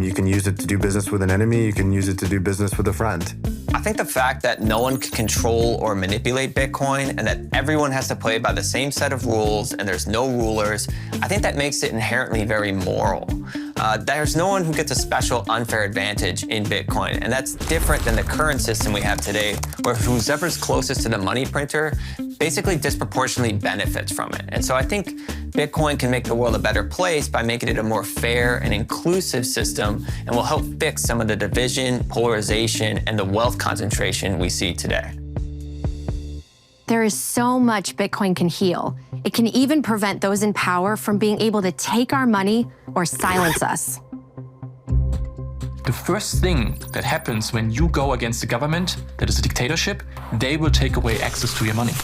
You can use it to do business with an enemy, you can use it to do business with a friend. I think the fact that no one can control or manipulate Bitcoin and that everyone has to play by the same set of rules and there's no rulers, I think that makes it inherently very moral. There's no one who gets a special unfair advantage in Bitcoin, and that's different than the current system we have today, where whoever's closest to the money printer basically disproportionately benefits from it. And so I think Bitcoin can make the world a better place by making it a more fair and inclusive system, and will help fix some of the division, polarization, and the wealth concentration we see today. There is so much Bitcoin can heal. It can even prevent those in power from being able to take our money or silence us. The first thing that happens when you go against the government, that is a dictatorship, they will take away access to your money.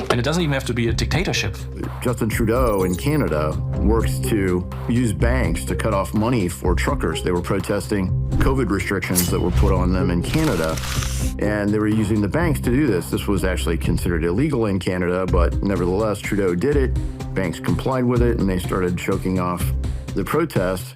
And it doesn't even have to be a dictatorship. Justin Trudeau in Canada works to use banks to cut off money for truckers. They were protesting COVID restrictions that were put on them in Canada, and they were using the banks to do this. This was actually considered illegal in Canada, but nevertheless, Trudeau did it. Banks complied with it, and they started choking off the protests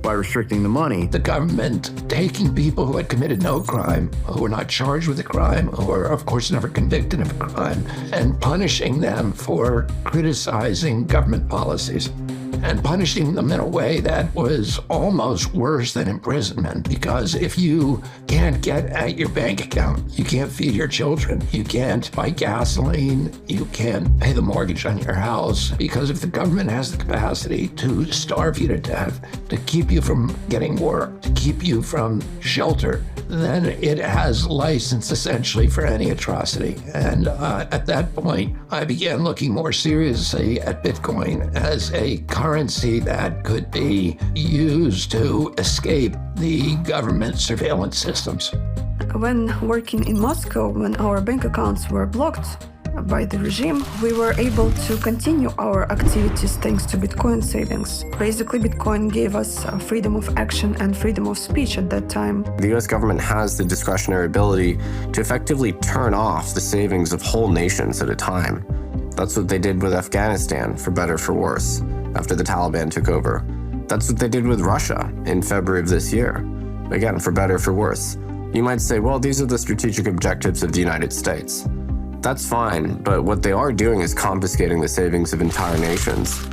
by restricting the money. The government taking people who had committed no crime, who were not charged with a crime, who were, of course, never convicted of a crime, and punishing them for criticizing government policies, and punishing them in a way that was almost worse than imprisonment. Because if you can't get at your bank account, you can't feed your children, you can't buy gasoline, you can't pay the mortgage on your house, because if the government has the capacity to starve you to death, to keep you from getting work, to keep you from shelter, then it has license essentially for any atrocity. And at that point, I began looking more seriously at Bitcoin as a currency that could be used to escape the government surveillance systems. When working in Moscow, when our bank accounts were blocked by the regime, we were able to continue our activities thanks to Bitcoin savings. Basically, Bitcoin gave us freedom of action and freedom of speech at that time. The US government has the discretionary ability to effectively turn off the savings of whole nations at a time. That's what they did with Afghanistan, for better or for worse, after the Taliban took over. That's what they did with Russia in February of this year. Again, for better or for worse. You might say, well, these are the strategic objectives of the United States. That's fine, but what they are doing is confiscating the savings of entire nations.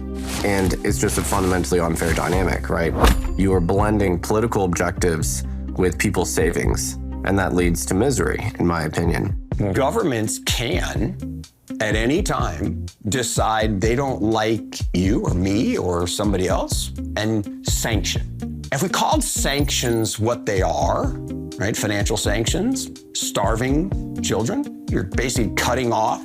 And it's just a fundamentally unfair dynamic, right? You are blending political objectives with people's savings, and that leads to misery, in my opinion. Governments can, at any time, decide they don't like you or me or somebody else and sanction. If we called sanctions what they are, right, financial sanctions, starving children, you're basically cutting off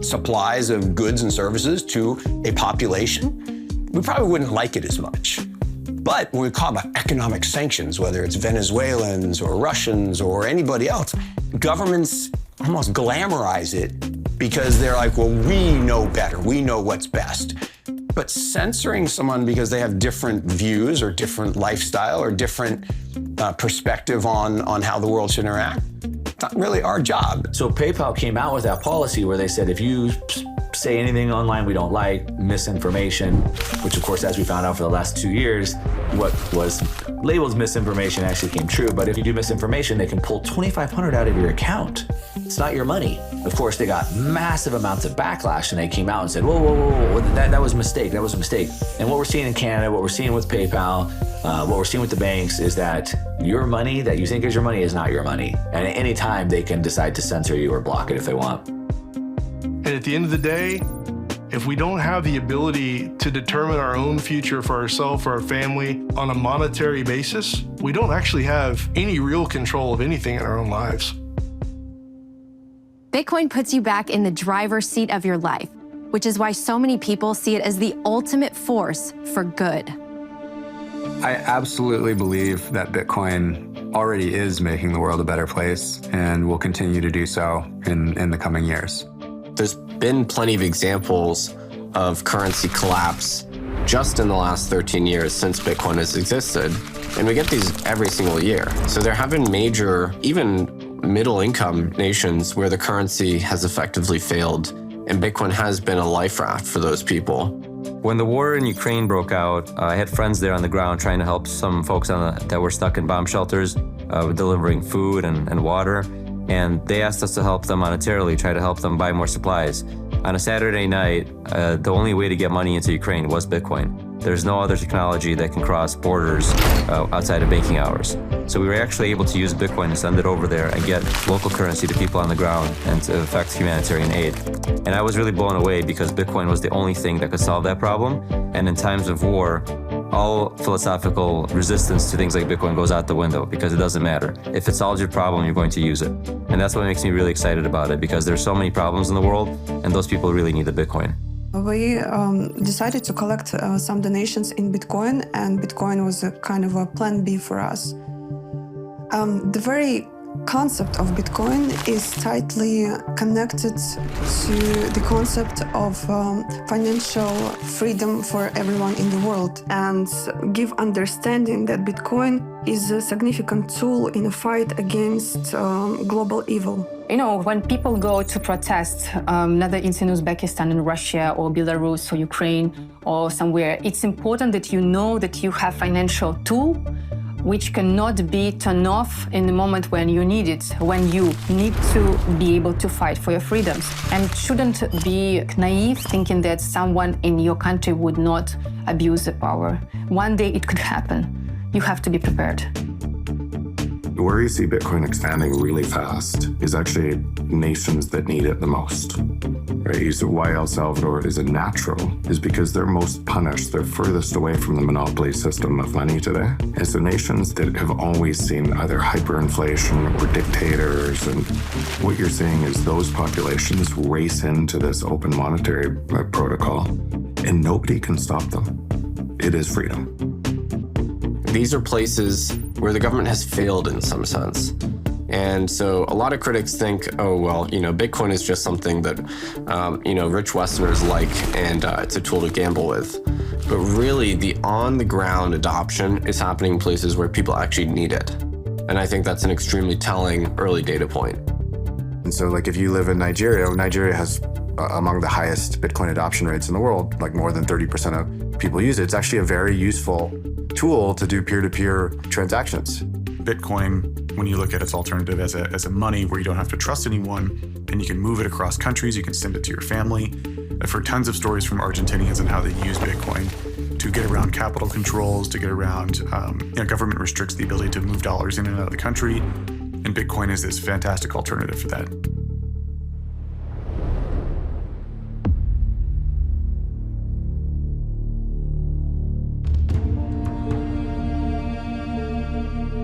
supplies of goods and services to a population, we probably wouldn't like it as much. But when we call about economic sanctions, whether it's Venezuelans or Russians or anybody else, governments almost glamorize it because they're like, well, we know better. We know what's best. But censoring someone because they have different views or different lifestyle or different perspective on how the world should interact, it's not really our job. So PayPal came out with that policy where they said, if you say anything online we don't like, misinformation, which of course, as we found out for the last 2 years, what was labeled misinformation actually came true. But if you do misinformation, they can pull $2,500 out of your account. It's not your money. Of course, they got massive amounts of backlash and they came out and said, whoa, whoa, whoa, that was a mistake, that was a mistake. And what we're seeing in Canada, what we're seeing with PayPal, what we're seeing with the banks is that your money that you think is your money is not your money. And at any time they can decide to censor you or block it if they want. And at the end of the day, if we don't have the ability to determine our own future for ourselves or our family on a monetary basis, we don't actually have any real control of anything in our own lives. Bitcoin puts you back in the driver's seat of your life, which is why so many people see it as the ultimate force for good. I absolutely believe that Bitcoin already is making the world a better place and will continue to do so in the coming years. There's been plenty of examples of currency collapse just in the last 13 years since Bitcoin has existed. And we get these every single year. So there have been major, even middle-income nations where the currency has effectively failed, and Bitcoin has been a life raft for those people. When the war in Ukraine broke out, I had friends there on the ground trying to help some folks that were stuck in bomb shelters, delivering food and water. And they asked us to help them monetarily, try to help them buy more supplies. On a Saturday night, the only way to get money into Ukraine was Bitcoin. There's no other technology that can cross borders outside of banking hours. So we were actually able to use Bitcoin to send it over there and get local currency to people on the ground and to affect humanitarian aid. And I was really blown away because Bitcoin was the only thing that could solve that problem. And in times of war, all philosophical resistance to things like Bitcoin goes out the window because it doesn't matter. If it solves your problem, you're going to use it. And that's what makes me really excited about it, because there's so many problems in the world and those people really need the Bitcoin. We decided to collect some donations in Bitcoin, and Bitcoin was a kind of a plan B for us. The very concept of Bitcoin is tightly connected to the concept of financial freedom for everyone in the world, and give understanding that Bitcoin is a significant tool in a fight against global evil. You know, when people go to protest, whether it's in Uzbekistan, in Russia, or Belarus, or Ukraine, or somewhere, it's important that you know that you have financial tool which cannot be turned off in the moment when you need it, when you need to be able to fight for your freedoms. And shouldn't be naive thinking that someone in your country would not abuse the power. One day it could happen. You have to be prepared. Where you see Bitcoin expanding really fast is actually nations that need it the most. Right? So why El Salvador is a natural is because they're most punished. They're furthest away from the monopoly system of money today. And so nations that have always seen either hyperinflation or dictators, and what you're seeing is those populations race into this open monetary protocol, and nobody can stop them. It is freedom. These are places where the government has failed in some sense. And so a lot of critics think, oh, well, you know, Bitcoin is just something that, you know, rich Westerners like, and it's a tool to gamble with. But really, the on-the-ground adoption is happening in places where people actually need it. And I think that's an extremely telling early data point. And so, like, if you live in Nigeria, Nigeria has among the highest Bitcoin adoption rates in the world, like more than 30% of people use it. It's actually a very useful tool to do peer-to-peer transactions. Bitcoin, when you look at its alternative as a money where you don't have to trust anyone, and you can move it across countries, you can send it to your family. I've heard tons of stories from Argentinians on how they use Bitcoin to get around capital controls, to get around, government restricts the ability to move dollars in and out of the country, and Bitcoin is this fantastic alternative for that.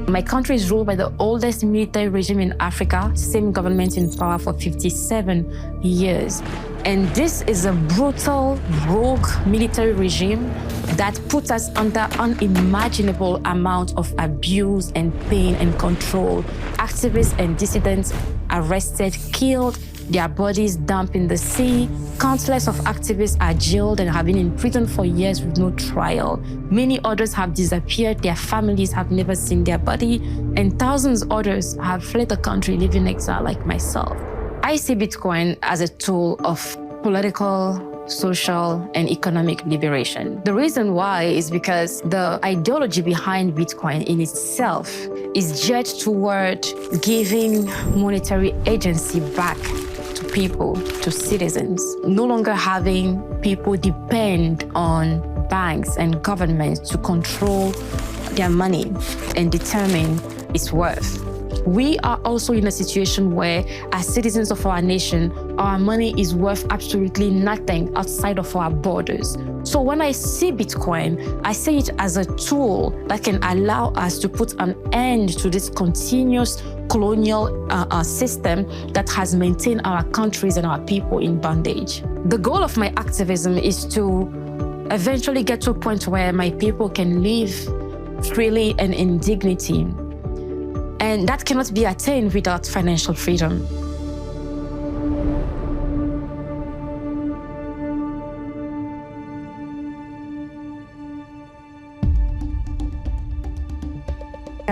My country is ruled by the oldest military regime in Africa, same government in power for 57 years. And this is a brutal, rogue military regime that puts us under unimaginable amount of abuse and pain and control. Activists and dissidents arrested, killed, their bodies dumped in the sea. Countless of activists are jailed and have been in prison for years with no trial. Many others have disappeared, their families have never seen their body, and thousands others have fled the country, living in exile like myself. I see Bitcoin as a tool of political, social, and economic liberation. The reason why is because the ideology behind Bitcoin in itself is geared toward giving monetary agency back to people, to citizens, no longer having people depend on banks and governments to control their money and determine its worth. We are also in a situation where, as citizens of our nation, our money is worth absolutely nothing outside of our borders. So when I see Bitcoin, I see it as a tool that can allow us to put an end to this continuous colonial system that has maintained our countries and our people in bondage. The goal of my activism is to eventually get to a point where my people can live freely and in dignity. And that cannot be attained without financial freedom.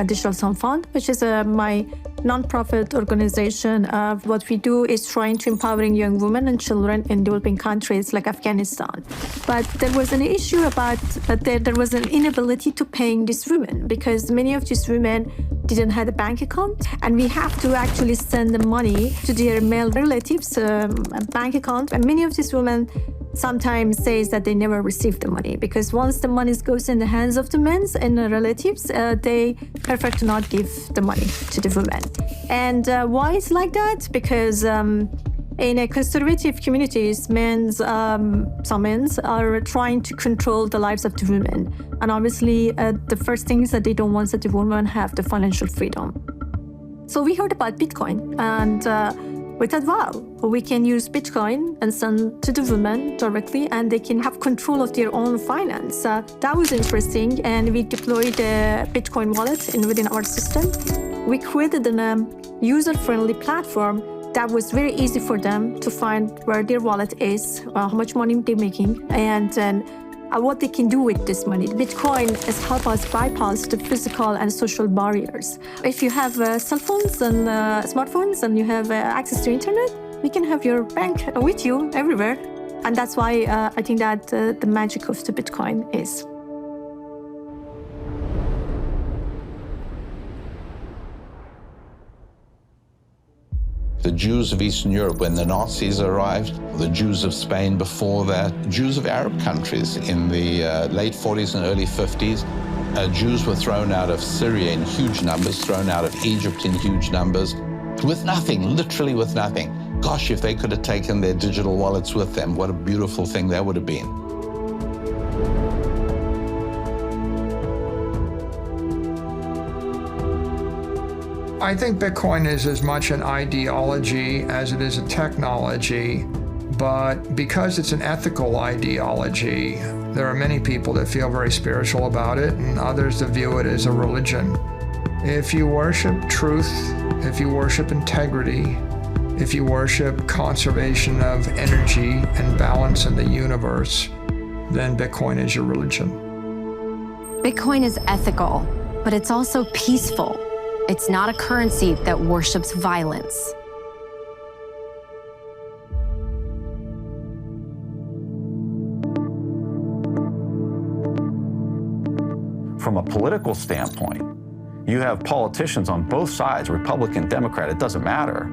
Digital Sun Fund, which is my non-profit organization. What we do is trying to empowering young women and children in developing countries like Afghanistan. But there was an issue about there was an inability to paying these women because many of these women didn't have a bank account, and we have to actually send the money to their male relatives' bank account. And many of these women sometimes says that they never received the money because once the money goes in the hands of the men and the relatives, they prefer to not give the money to the women. And why it's like that? Because in a conservative communities, some men are trying to control the lives of the women. And obviously, the first thing is that they don't want that the women have the financial freedom. So we heard about Bitcoin, and we thought, wow, we can use Bitcoin and send to the women directly, and they can have control of their own finance. That was interesting, and we deployed a Bitcoin wallet within our system. We created a user-friendly platform that was very easy for them to find where their wallet is, how much money they're making, and what they can do with this money. Bitcoin has helped us bypass the physical and social barriers. If you have cell phones and smartphones and you have access to internet, you can have your bank with you everywhere. And that's why I think that the magic of the Bitcoin is. The Jews of Eastern Europe when the Nazis arrived, the Jews of Spain before that, Jews of Arab countries in the late 40s and early 50s. Jews were thrown out of Syria in huge numbers, thrown out of Egypt in huge numbers, with nothing, literally with nothing. Gosh, if they could have taken their digital wallets with them, what a beautiful thing that would have been. I think Bitcoin is as much an ideology as it is a technology, but because it's an ethical ideology, there are many people that feel very spiritual about it and others that view it as a religion. If you worship truth, if you worship integrity, if you worship conservation of energy and balance in the universe, then Bitcoin is your religion. Bitcoin is ethical, but it's also peaceful. It's not a currency that worships violence. From a political standpoint, you have politicians on both sides, Republican, Democrat, it doesn't matter,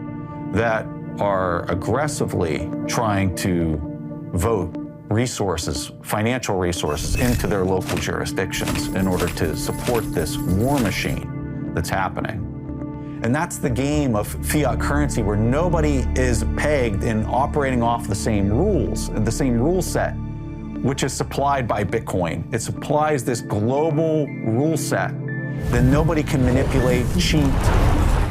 that are aggressively trying to vote resources, financial resources, into their local jurisdictions in order to support this war machine that's happening. And that's the game of fiat currency where nobody is pegged in operating off the same rules, the same rule set, which is supplied by Bitcoin. It supplies this global rule set that nobody can manipulate, cheat,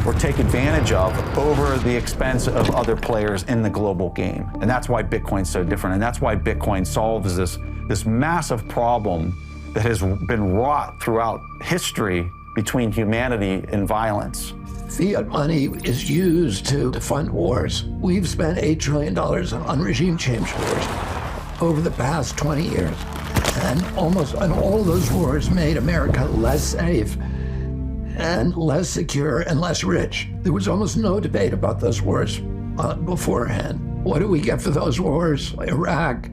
or take advantage of over the expense of other players in the global game. And that's why Bitcoin's so different. And that's why Bitcoin solves this massive problem that has been wrought throughout history between humanity and violence. Fiat money is used to fund wars. We've spent $8 trillion on regime change wars over the past 20 years. And all those wars made America less safe and less secure and less rich. There was almost no debate about those wars beforehand. What do we get for those wars? Iraq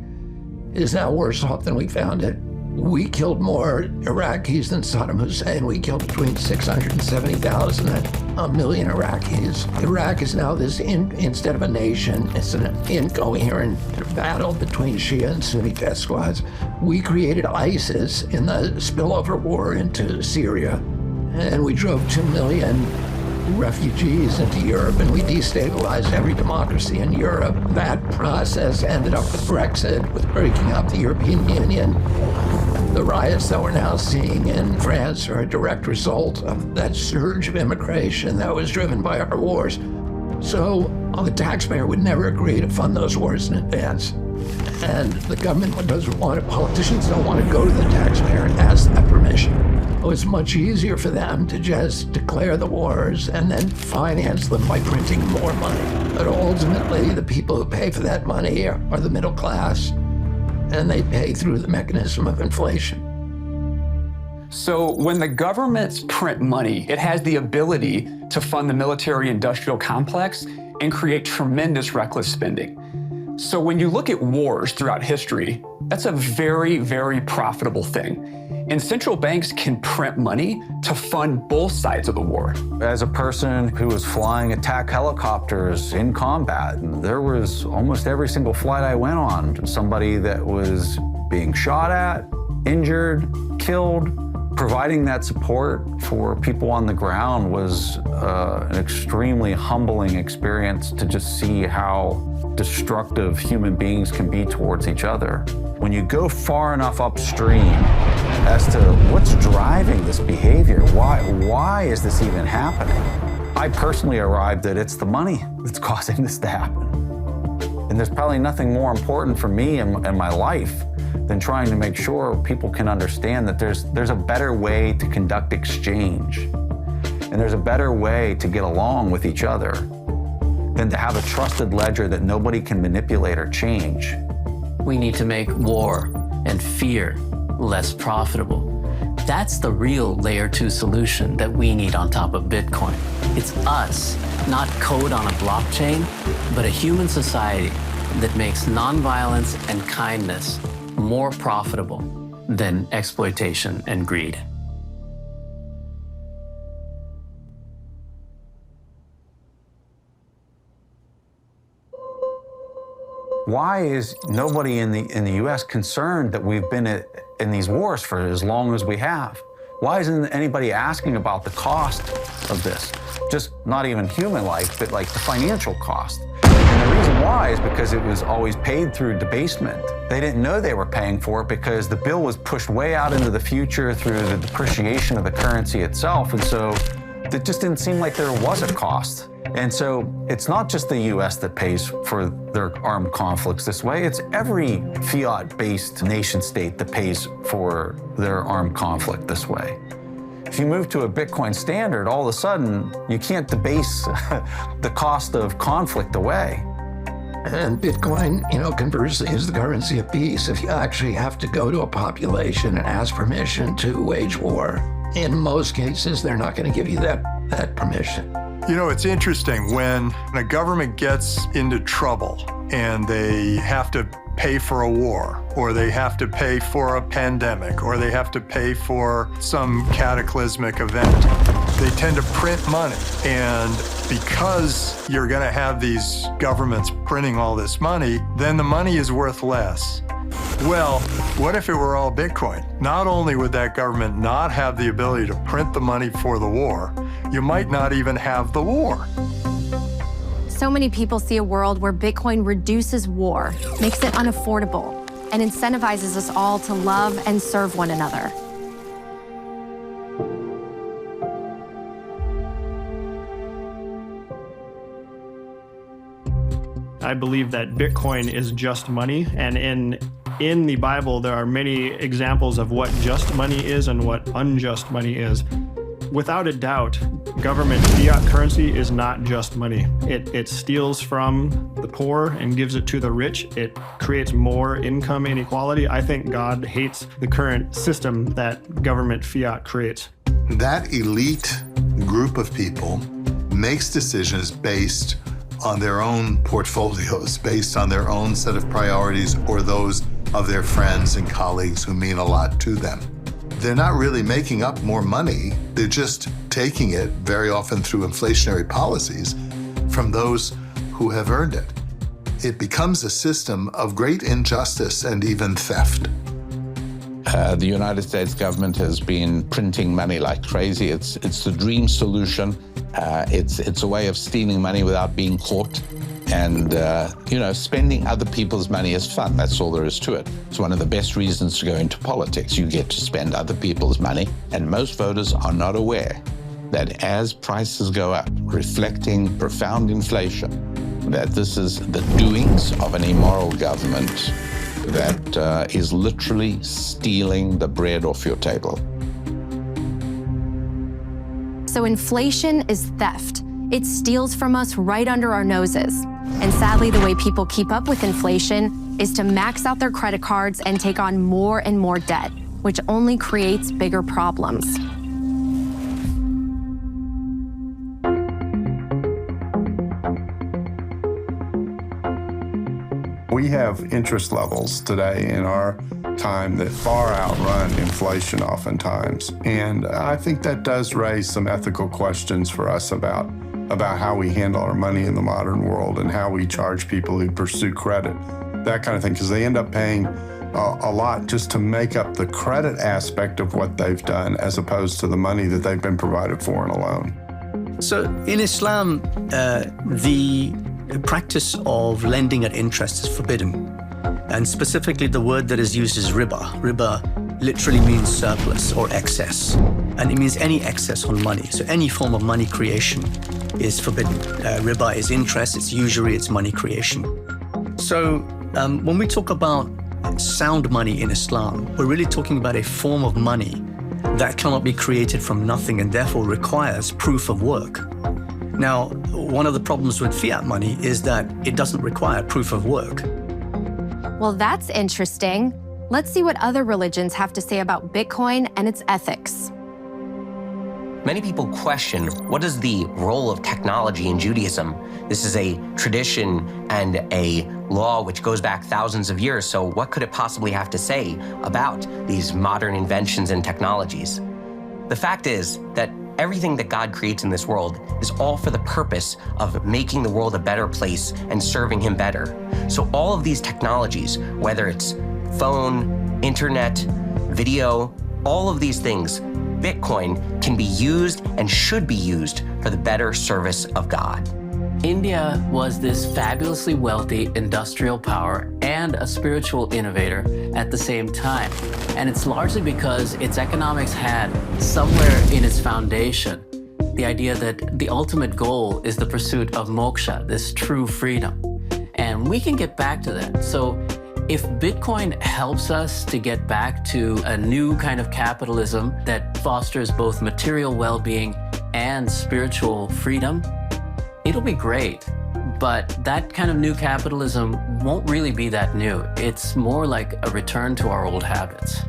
is now worse off than we found it. We killed more Iraqis than Saddam Hussein. We killed between 670,000 and 1 million Iraqis. Iraq is now instead of a nation, it's an incoherent battle between Shia and Sunni death squads. We created ISIS in the spillover war into Syria, and we drove 2 million refugees into Europe, and we destabilized every democracy in Europe. That process ended up with Brexit, with breaking up the European Union. The riots that we're now seeing in France are a direct result of that surge of immigration that was driven by our wars. So the taxpayer would never agree to fund those wars in advance. And the government doesn't want it, politicians don't want to go to the taxpayer and ask that permission. It's much easier for them to just declare the wars and then finance them by printing more money. But ultimately, the people who pay for that money are the middle class, and they pay through the mechanism of inflation. So when the governments print money, it has the ability to fund the military-industrial complex and create tremendous reckless spending. So when you look at wars throughout history, that's a very, very profitable thing. And central banks can print money to fund both sides of the war. As a person who was flying attack helicopters in combat, there was almost every single flight I went on, somebody that was being shot at, injured, killed. Providing that support for people on the ground was an extremely humbling experience to just see how destructive human beings can be towards each other. When you go far enough upstream as to what's driving this behavior, why is this even happening? I personally arrived that it's the money that's causing this to happen. And there's probably nothing more important for me in my life than trying to make sure people can understand that there's a better way to conduct exchange. And there's a better way to get along with each other than to have a trusted ledger that nobody can manipulate or change. We need to make war and fear less profitable. That's the real layer 2 solution that we need on top of Bitcoin. It's us, not code on a blockchain, but a human society that makes nonviolence and kindness more profitable than exploitation and greed. Why is nobody in the U.S. concerned that we've been in these wars for as long as we have? Why isn't anybody asking about the cost of this? Just not even human life, but like the financial cost. And the reason why is because it was always paid through debasement. They didn't know they were paying for it because the bill was pushed way out into the future through the depreciation of the currency itself. And so it just didn't seem like there was a cost. And so it's not just the US that pays for their armed conflicts this way, it's every fiat-based nation state that pays for their armed conflict this way. If you move to a Bitcoin standard, all of a sudden, you can't debase the cost of conflict away. And Bitcoin, conversely, is the currency of peace. If you actually have to go to a population and ask permission to wage war, in most cases, they're not going to give you that permission. It's interesting when a government gets into trouble and they have to pay for a war, or they have to pay for a pandemic, or they have to pay for some cataclysmic event. They tend to print money. And because you're going to have these governments printing all this money, then the money is worth less. Well, what if it were all Bitcoin? Not only would that government not have the ability to print the money for the war, you might not even have the war. So many people see a world where Bitcoin reduces war, makes it unaffordable, and incentivizes us all to love and serve one another. I believe that Bitcoin is just money, and in the Bible there are many examples of what just money is and what unjust money is. Without a doubt, government fiat currency is not just money. It steals from the poor and gives it to the rich. It creates more income inequality. I think God hates the current system that government fiat creates. That elite group of people makes decisions based on their own portfolios, based on their own set of priorities or those of their friends and colleagues who mean a lot to them. They're not really making up more money. They're just taking it, very often through inflationary policies, from those who have earned it. It becomes a system of great injustice and even theft. The United States government has been printing money like crazy. It's the dream solution. It's a way of stealing money without being caught. And, spending other people's money is fun. That's all there is to it. It's one of the best reasons to go into politics. You get to spend other people's money. And most voters are not aware that as prices go up, reflecting profound inflation, that this is the doings of an immoral government that is literally stealing the bread off your table. So inflation is theft. It steals from us right under our noses. And sadly, the way people keep up with inflation is to max out their credit cards and take on more and more debt, which only creates bigger problems. We have interest levels today in our time that far outrun inflation oftentimes. And I think that does raise some ethical questions for us about how we handle our money in the modern world and how we charge people who pursue credit, that kind of thing, because they end up paying a lot just to make up the credit aspect of what they've done as opposed to the money that they've been provided for in a loan. So in Islam, the practice of lending at interest is forbidden. And specifically, the word that is used is riba. Riba literally means surplus or excess. And it means any excess on money. So any form of money creation is forbidden. Riba is interest, it's usury, it's money creation. So when we talk about sound money in Islam, we're really talking about a form of money that cannot be created from nothing and therefore requires proof of work. Now, one of the problems with fiat money is that it doesn't require proof of work. Well, that's interesting. Let's see what other religions have to say about Bitcoin and its ethics. Many people question, what is the role of technology in Judaism? This is a tradition and a law which goes back thousands of years, so what could it possibly have to say about these modern inventions and technologies? The fact is that everything that God creates in this world is all for the purpose of making the world a better place and serving Him better. So all of these technologies, whether it's phone, internet, video, all of these things, Bitcoin can be used and should be used for the better service of God. India was this fabulously wealthy industrial power and a spiritual innovator at the same time. And it's largely because its economics had somewhere in its foundation the idea that the ultimate goal is the pursuit of moksha, this true freedom. And we can get back to that. So if Bitcoin helps us to get back to a new kind of capitalism that fosters both material well-being and spiritual freedom, it'll be great. But that kind of new capitalism won't really be that new. It's more like a return to our old habits.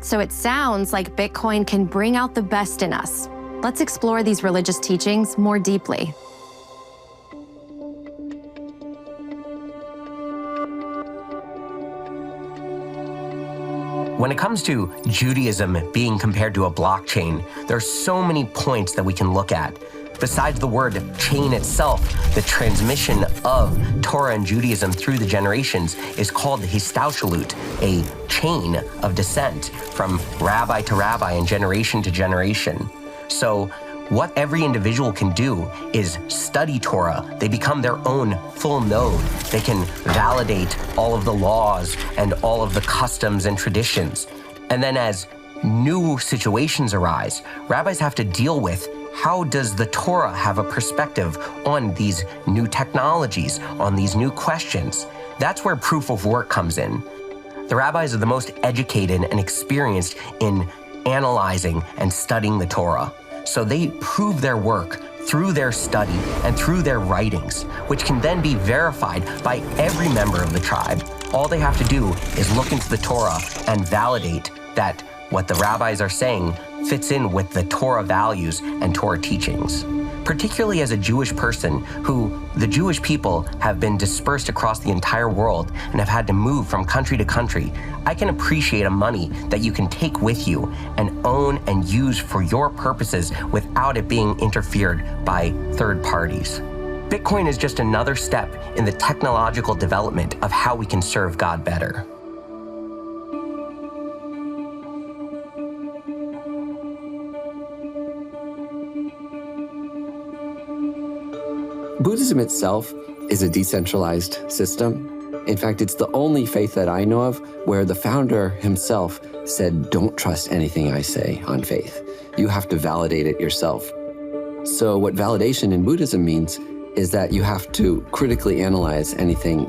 So it sounds like Bitcoin can bring out the best in us. Let's explore these religious teachings more deeply. When it comes to Judaism being compared to a blockchain, there are so many points that we can look at. Besides the word chain itself, the transmission of Torah and Judaism through the generations is called histauchalut, a chain of descent from rabbi to rabbi and generation to generation. So what every individual can do is study Torah. They become their own full node. They can validate all of the laws and all of the customs and traditions. And then as new situations arise, rabbis have to deal with how does the Torah have a perspective on these new technologies, on these new questions? That's where proof of work comes in. The rabbis are the most educated and experienced in analyzing and studying the Torah. So they prove their work through their study and through their writings, which can then be verified by every member of the tribe. All they have to do is look into the Torah and validate that what the rabbis are saying fits in with the Torah values and Torah teachings. Particularly as a Jewish person who the Jewish people have been dispersed across the entire world and have had to move from country to country, I can appreciate a money that you can take with you and own and use for your purposes without it being interfered by third parties. Bitcoin is just another step in the technological development of how we can serve God better. Buddhism itself is a decentralized system. In fact, it's the only faith that I know of where the founder himself said, don't trust anything I say on faith. You have to validate it yourself. So what validation in Buddhism means is that you have to critically analyze anything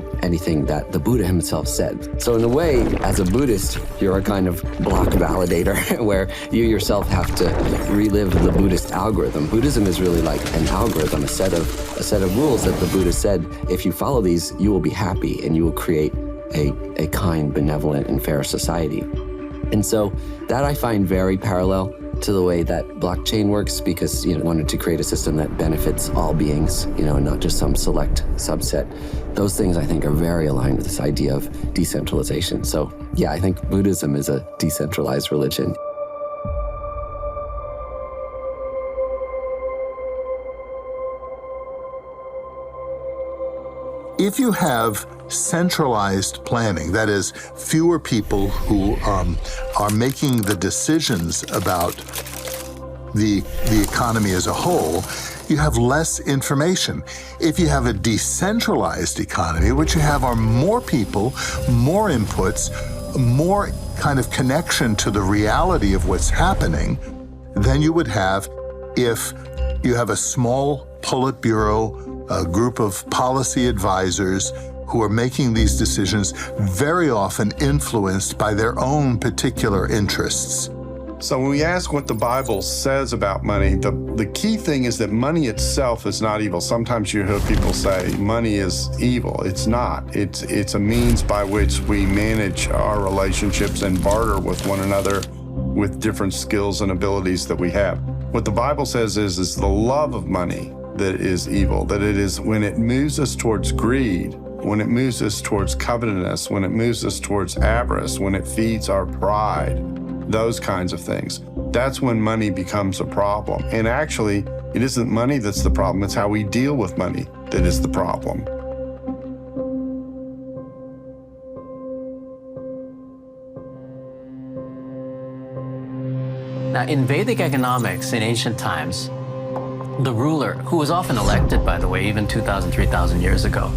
that the Buddha himself said. So in a way, as a Buddhist, you're a kind of block validator where you yourself have to relive the Buddhist algorithm. Buddhism is really like an algorithm, a set of rules that the Buddha said, if you follow these, you will be happy and you will create a kind, benevolent, and fair society. And so that I find very parallel to the way that blockchain works, because wanted to create a system that benefits all beings, not just some select subset. Those things I think are very aligned with this idea of decentralization. So yeah, I think Buddhism is a decentralized religion. If you have centralized planning, that is, fewer people who are making the decisions about the economy as a whole, you have less information. If you have a decentralized economy, what you have are more people, more inputs, more kind of connection to the reality of what's happening than you would have if you have a small Politburo, a group of policy advisors who are making these decisions, very often influenced by their own particular interests. So when we ask what the Bible says about money, the key thing is that money itself is not evil. Sometimes you hear people say money is evil. It's not. It's a means by which we manage our relationships and barter with one another with different skills and abilities that we have. What the Bible says is the love of money that is evil, that it is when it moves us towards greed, when it moves us towards covetousness, when it moves us towards avarice, when it feeds our pride, those kinds of things. That's when money becomes a problem. And actually, it isn't money that's the problem, it's how we deal with money that is the problem. Now, in Vedic economics in ancient times, the ruler, who was often elected, by the way, even 2,000, 3,000 years ago,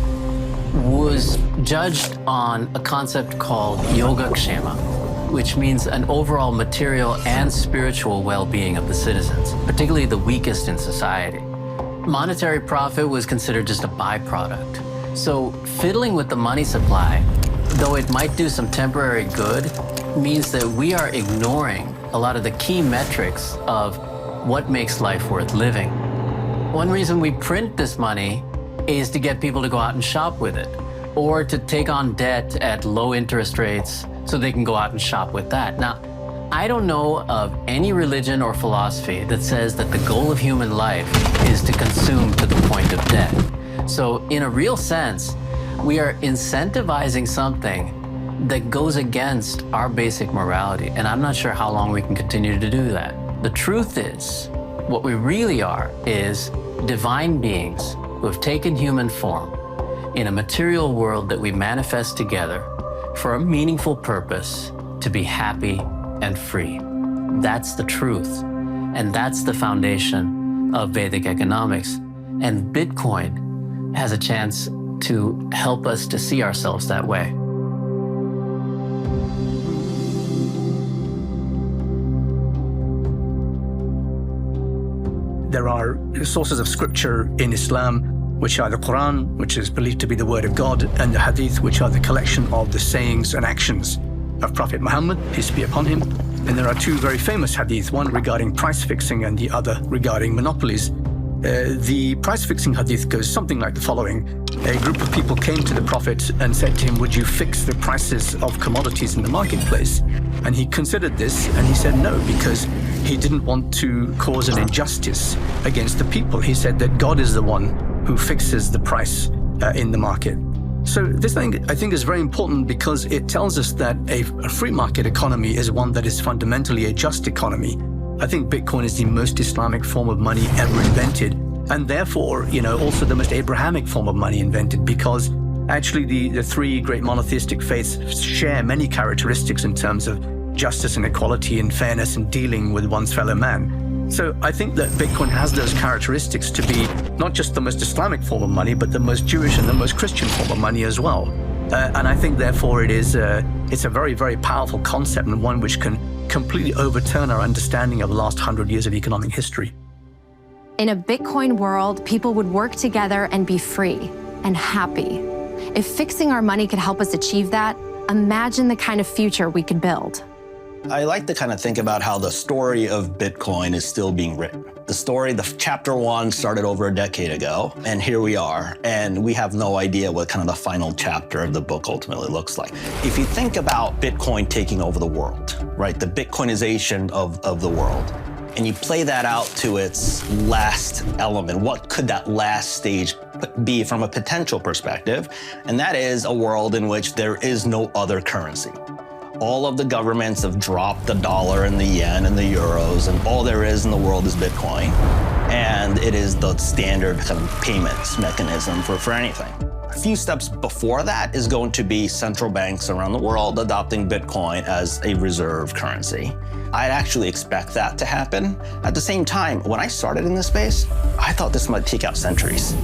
was judged on a concept called yogakshema, which means an overall material and spiritual well-being of the citizens, particularly the weakest in society. Monetary profit was considered just a byproduct. So fiddling with the money supply, though it might do some temporary good, means that we are ignoring a lot of the key metrics of what makes life worth living. One reason we print this money is to get people to go out and shop with it, or to take on debt at low interest rates so they can go out and shop with that. Now, I don't know of any religion or philosophy that says that the goal of human life is to consume to the point of death. So in a real sense, we are incentivizing something that goes against our basic morality, and I'm not sure how long we can continue to do that. The truth is, what we really are is divine beings who have taken human form in a material world that we manifest together for a meaningful purpose to be happy and free. That's the truth, and that's the foundation of Vedic economics. And Bitcoin has a chance to help us to see ourselves that way. There are sources of scripture in Islam, which are the Quran, which is believed to be the word of God, and the Hadith, which are the collection of the sayings and actions of Prophet Muhammad, peace be upon him. And there are two very famous hadith, one regarding price fixing and the other regarding monopolies. The price fixing hadith goes something like the following. A group of people came to the Prophet and said to him, would you fix the prices of commodities in the marketplace? And he considered this and he said no, because he didn't want to cause an injustice against the people. He said that God is the one who fixes the price in the market. So this thing, I think, is very important because it tells us that a free market economy is one that is fundamentally a just economy. I think Bitcoin is the most Islamic form of money ever invented, and therefore, also the most Abrahamic form of money invented, because actually the three great monotheistic faiths share many characteristics in terms of justice and equality and fairness and dealing with one's fellow man. So I think that Bitcoin has those characteristics to be not just the most Islamic form of money, but the most Jewish and the most Christian form of money as well. And I think, therefore, it's a very, very powerful concept, and one which can completely overturn our understanding of the last 100 years of economic history. In a Bitcoin world, people would work together and be free and happy. If fixing our money could help us achieve that, imagine the kind of future we could build. I like to kind of think about how the story of Bitcoin is still being written. The chapter 1 started over a decade ago, and here we are, and we have no idea what kind of the final chapter of the book ultimately looks like. If you think about Bitcoin taking over the world, right, the Bitcoinization of the world, and you play that out to its last element, what could that last stage be from a potential perspective? And that is a world in which there is no other currency. All of the governments have dropped the dollar and the yen and the euros, and all there is in the world is Bitcoin. And it is the standard kind of payments mechanism for anything. A few steps before that is going to be central banks around the world adopting Bitcoin as a reserve currency. I'd actually expect that to happen. At the same time, when I started in this space, I thought this might take out centuries.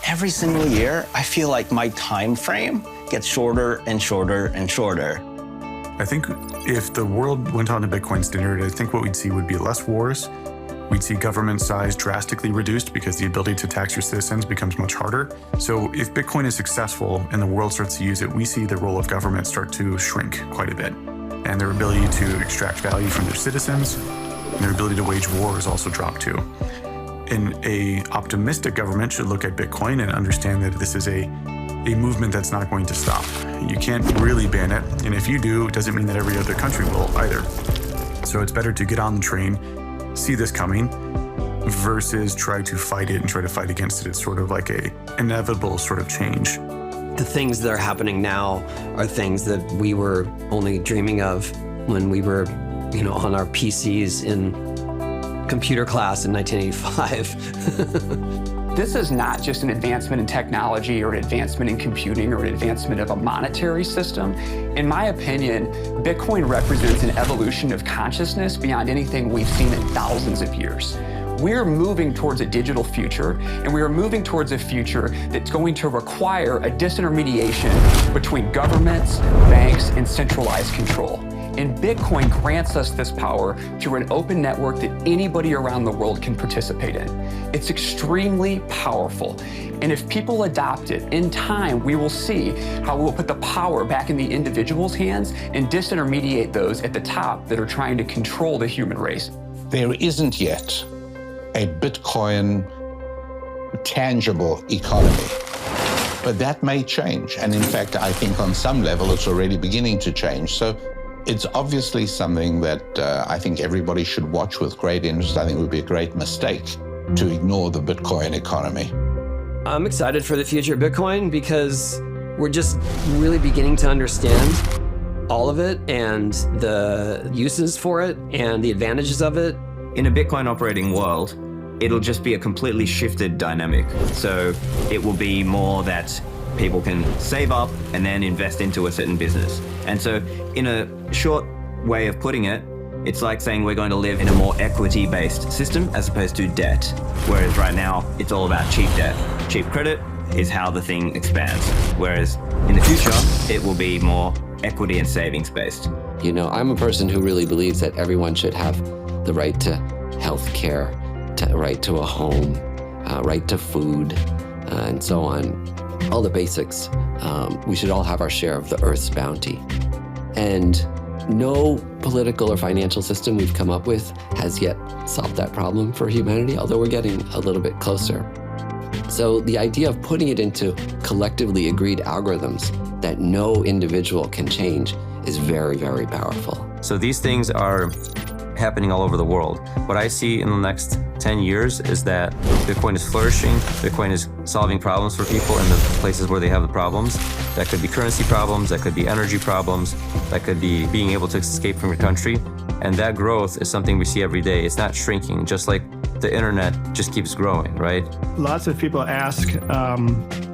Every single year, I feel like my time frame gets shorter and shorter and shorter. I think if the world went on to Bitcoin standard, I think what we'd see would be less wars. We'd see government size drastically reduced because the ability to tax your citizens becomes much harder. So if Bitcoin is successful and the world starts to use it, we see the role of government start to shrink quite a bit. And their ability to extract value from their citizens and their ability to wage wars also drop too. And an optimistic government should look at Bitcoin and understand that this is a movement that's not going to stop. You can't really ban it, and if you do, it doesn't mean that every other country will either. So it's better to get on the train, see this coming, versus try to fight it and try to fight against it. It's sort of like a inevitable sort of change. The things that are happening now are things that we were only dreaming of when we were, on our PCs in computer class in 1985. This is not just an advancement in technology or an advancement in computing or an advancement of a monetary system. In my opinion, Bitcoin represents an evolution of consciousness beyond anything we've seen in thousands of years. We're moving towards a digital future, and we are moving towards a future that's going to require a disintermediation between governments, banks, and centralized control. And Bitcoin grants us this power through an open network that anybody around the world can participate in. It's extremely powerful. And if people adopt it, in time, we will see how we will put the power back in the individual's hands and disintermediate those at the top that are trying to control the human race. There isn't yet a Bitcoin tangible economy. But that may change. And in fact, I think on some level, it's already beginning to change. So it's obviously something that I think everybody should watch with great interest. I think it would be a great mistake to ignore the Bitcoin economy. I'm excited for the future of Bitcoin because we're just really beginning to understand all of it and the uses for it and the advantages of it. In a Bitcoin operating world, it'll just be a completely shifted dynamic. So it will be more that people can save up and then invest into a certain business. And so in a short way of putting it, it's like saying we're going to live in a more equity-based system as opposed to debt. Whereas right now, it's all about cheap debt. Cheap credit is how the thing expands. Whereas in the future, it will be more equity and savings-based. I'm a person who really believes that everyone should have the right to health care, right to a home, right to food, and so on. All the basics. We should all have our share of the Earth's bounty. And no political or financial system we've come up with has yet solved that problem for humanity, although we're getting a little bit closer. So the idea of putting it into collectively agreed algorithms that no individual can change is very, very powerful. So these things are happening all over the world. What I see in the next 10 years is that Bitcoin is flourishing, Bitcoin is solving problems for people in the places where they have the problems. That could be currency problems, that could be energy problems, that could be being able to escape from your country. And that growth is something we see every day. It's not shrinking, just like the internet just keeps growing, right? Lots of people ask,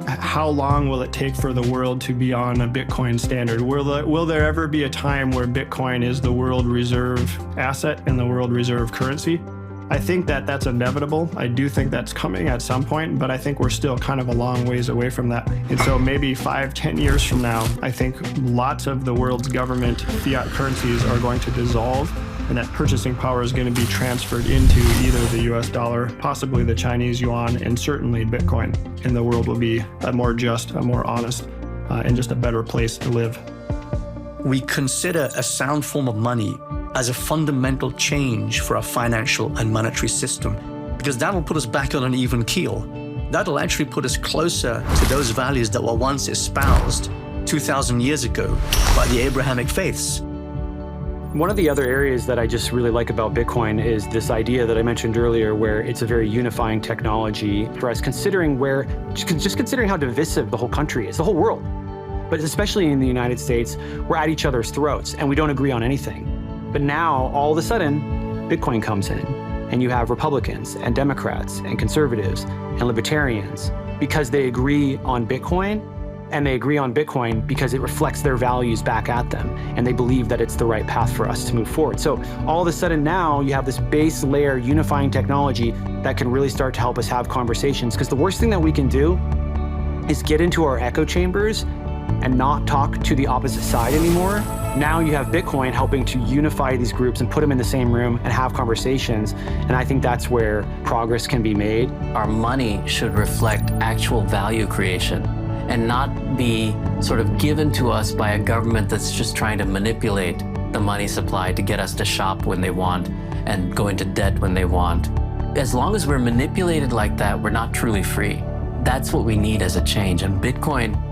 how long will it take for the world to be on a Bitcoin standard? Will there ever be a time where Bitcoin is the world reserve asset and the world reserve currency? I think that that's inevitable. I do think that's coming at some point, but I think we're still kind of a long ways away from that. And so maybe 5-10 years from now, I think lots of the world's government fiat currencies are going to dissolve, and that purchasing power is going to be transferred into either the US dollar, possibly the Chinese yuan, and certainly Bitcoin. And the world will be a more just, a more honest, and just a better place to live. We consider a sound form of money as a fundamental change for our financial and monetary system, because that'll put us back on an even keel. That'll actually put us closer to those values that were once espoused 2,000 years ago by the Abrahamic faiths. One of the other areas that I just really like about Bitcoin is this idea that I mentioned earlier, where it's a very unifying technology for us, considering how divisive the whole country is, the whole world. But especially in the United States, we're at each other's throats and we don't agree on anything. But now, all of a sudden, Bitcoin comes in, and you have Republicans and Democrats and conservatives and libertarians because they agree on Bitcoin, and they agree on Bitcoin because it reflects their values back at them, and they believe that it's the right path for us to move forward. So all of a sudden now, you have this base layer unifying technology that can really start to help us have conversations, because the worst thing that we can do is get into our echo chambers and not talk to the opposite side anymore. Now you have Bitcoin helping to unify these groups and put them in the same room and have conversations. And I think that's where progress can be made. Our money should reflect actual value creation and not be sort of given to us by a government that's just trying to manipulate the money supply to get us to shop when they want and go into debt when they want. As long as we're manipulated like that, we're not truly free. That's what we need as a change. And Bitcoin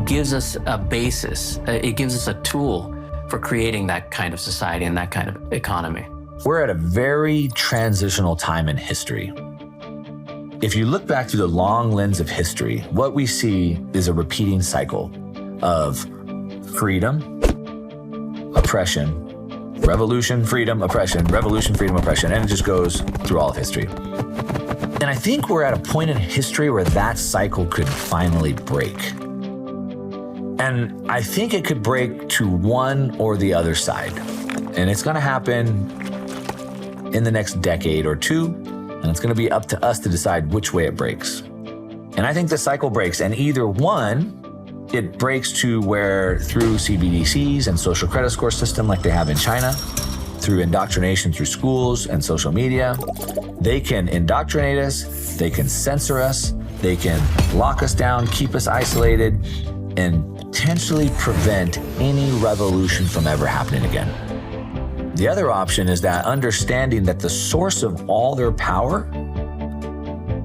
gives us a basis. It gives us a tool for creating that kind of society and that kind of economy. We're at a very transitional time in history. If you look back through the long lens of history, what we see is a repeating cycle of freedom, oppression, revolution, freedom, oppression, revolution, freedom, oppression, and it just goes through all of history. And I think we're at a point in history where that cycle could finally break. And I think it could break to one or the other side. And it's gonna happen in the next decade or two, and it's gonna be up to us to decide which way it breaks. And I think the cycle breaks, and either one, it breaks to where through CBDCs and social credit score system like they have in China, through indoctrination through schools and social media, they can indoctrinate us, they can censor us, they can lock us down, keep us isolated, and potentially prevent any revolution from ever happening again. The other option is that understanding that the source of all their power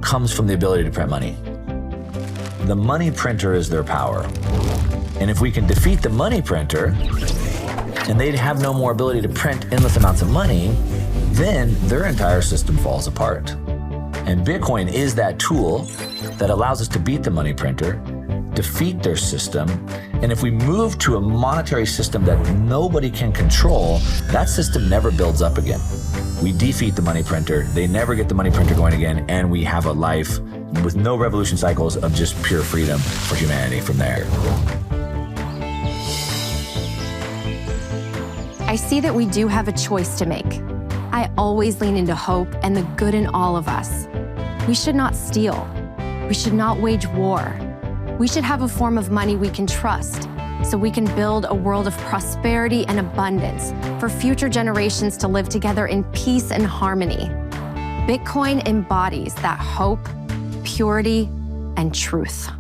comes from the ability to print money. The money printer is their power. And if we can defeat the money printer, and they'd have no more ability to print endless amounts of money, then their entire system falls apart. And Bitcoin is that tool that allows us to beat the money printer, defeat their system, and if we move to a monetary system that nobody can control, that system never builds up again. We defeat the money printer, they never get the money printer going again, and we have a life with no revolution cycles of just pure freedom for humanity from there. I see that we do have a choice to make. I always lean into hope and the good in all of us. We should not steal. We should not wage war. We should have a form of money we can trust so we can build a world of prosperity and abundance for future generations to live together in peace and harmony. Bitcoin embodies that hope, purity, and truth.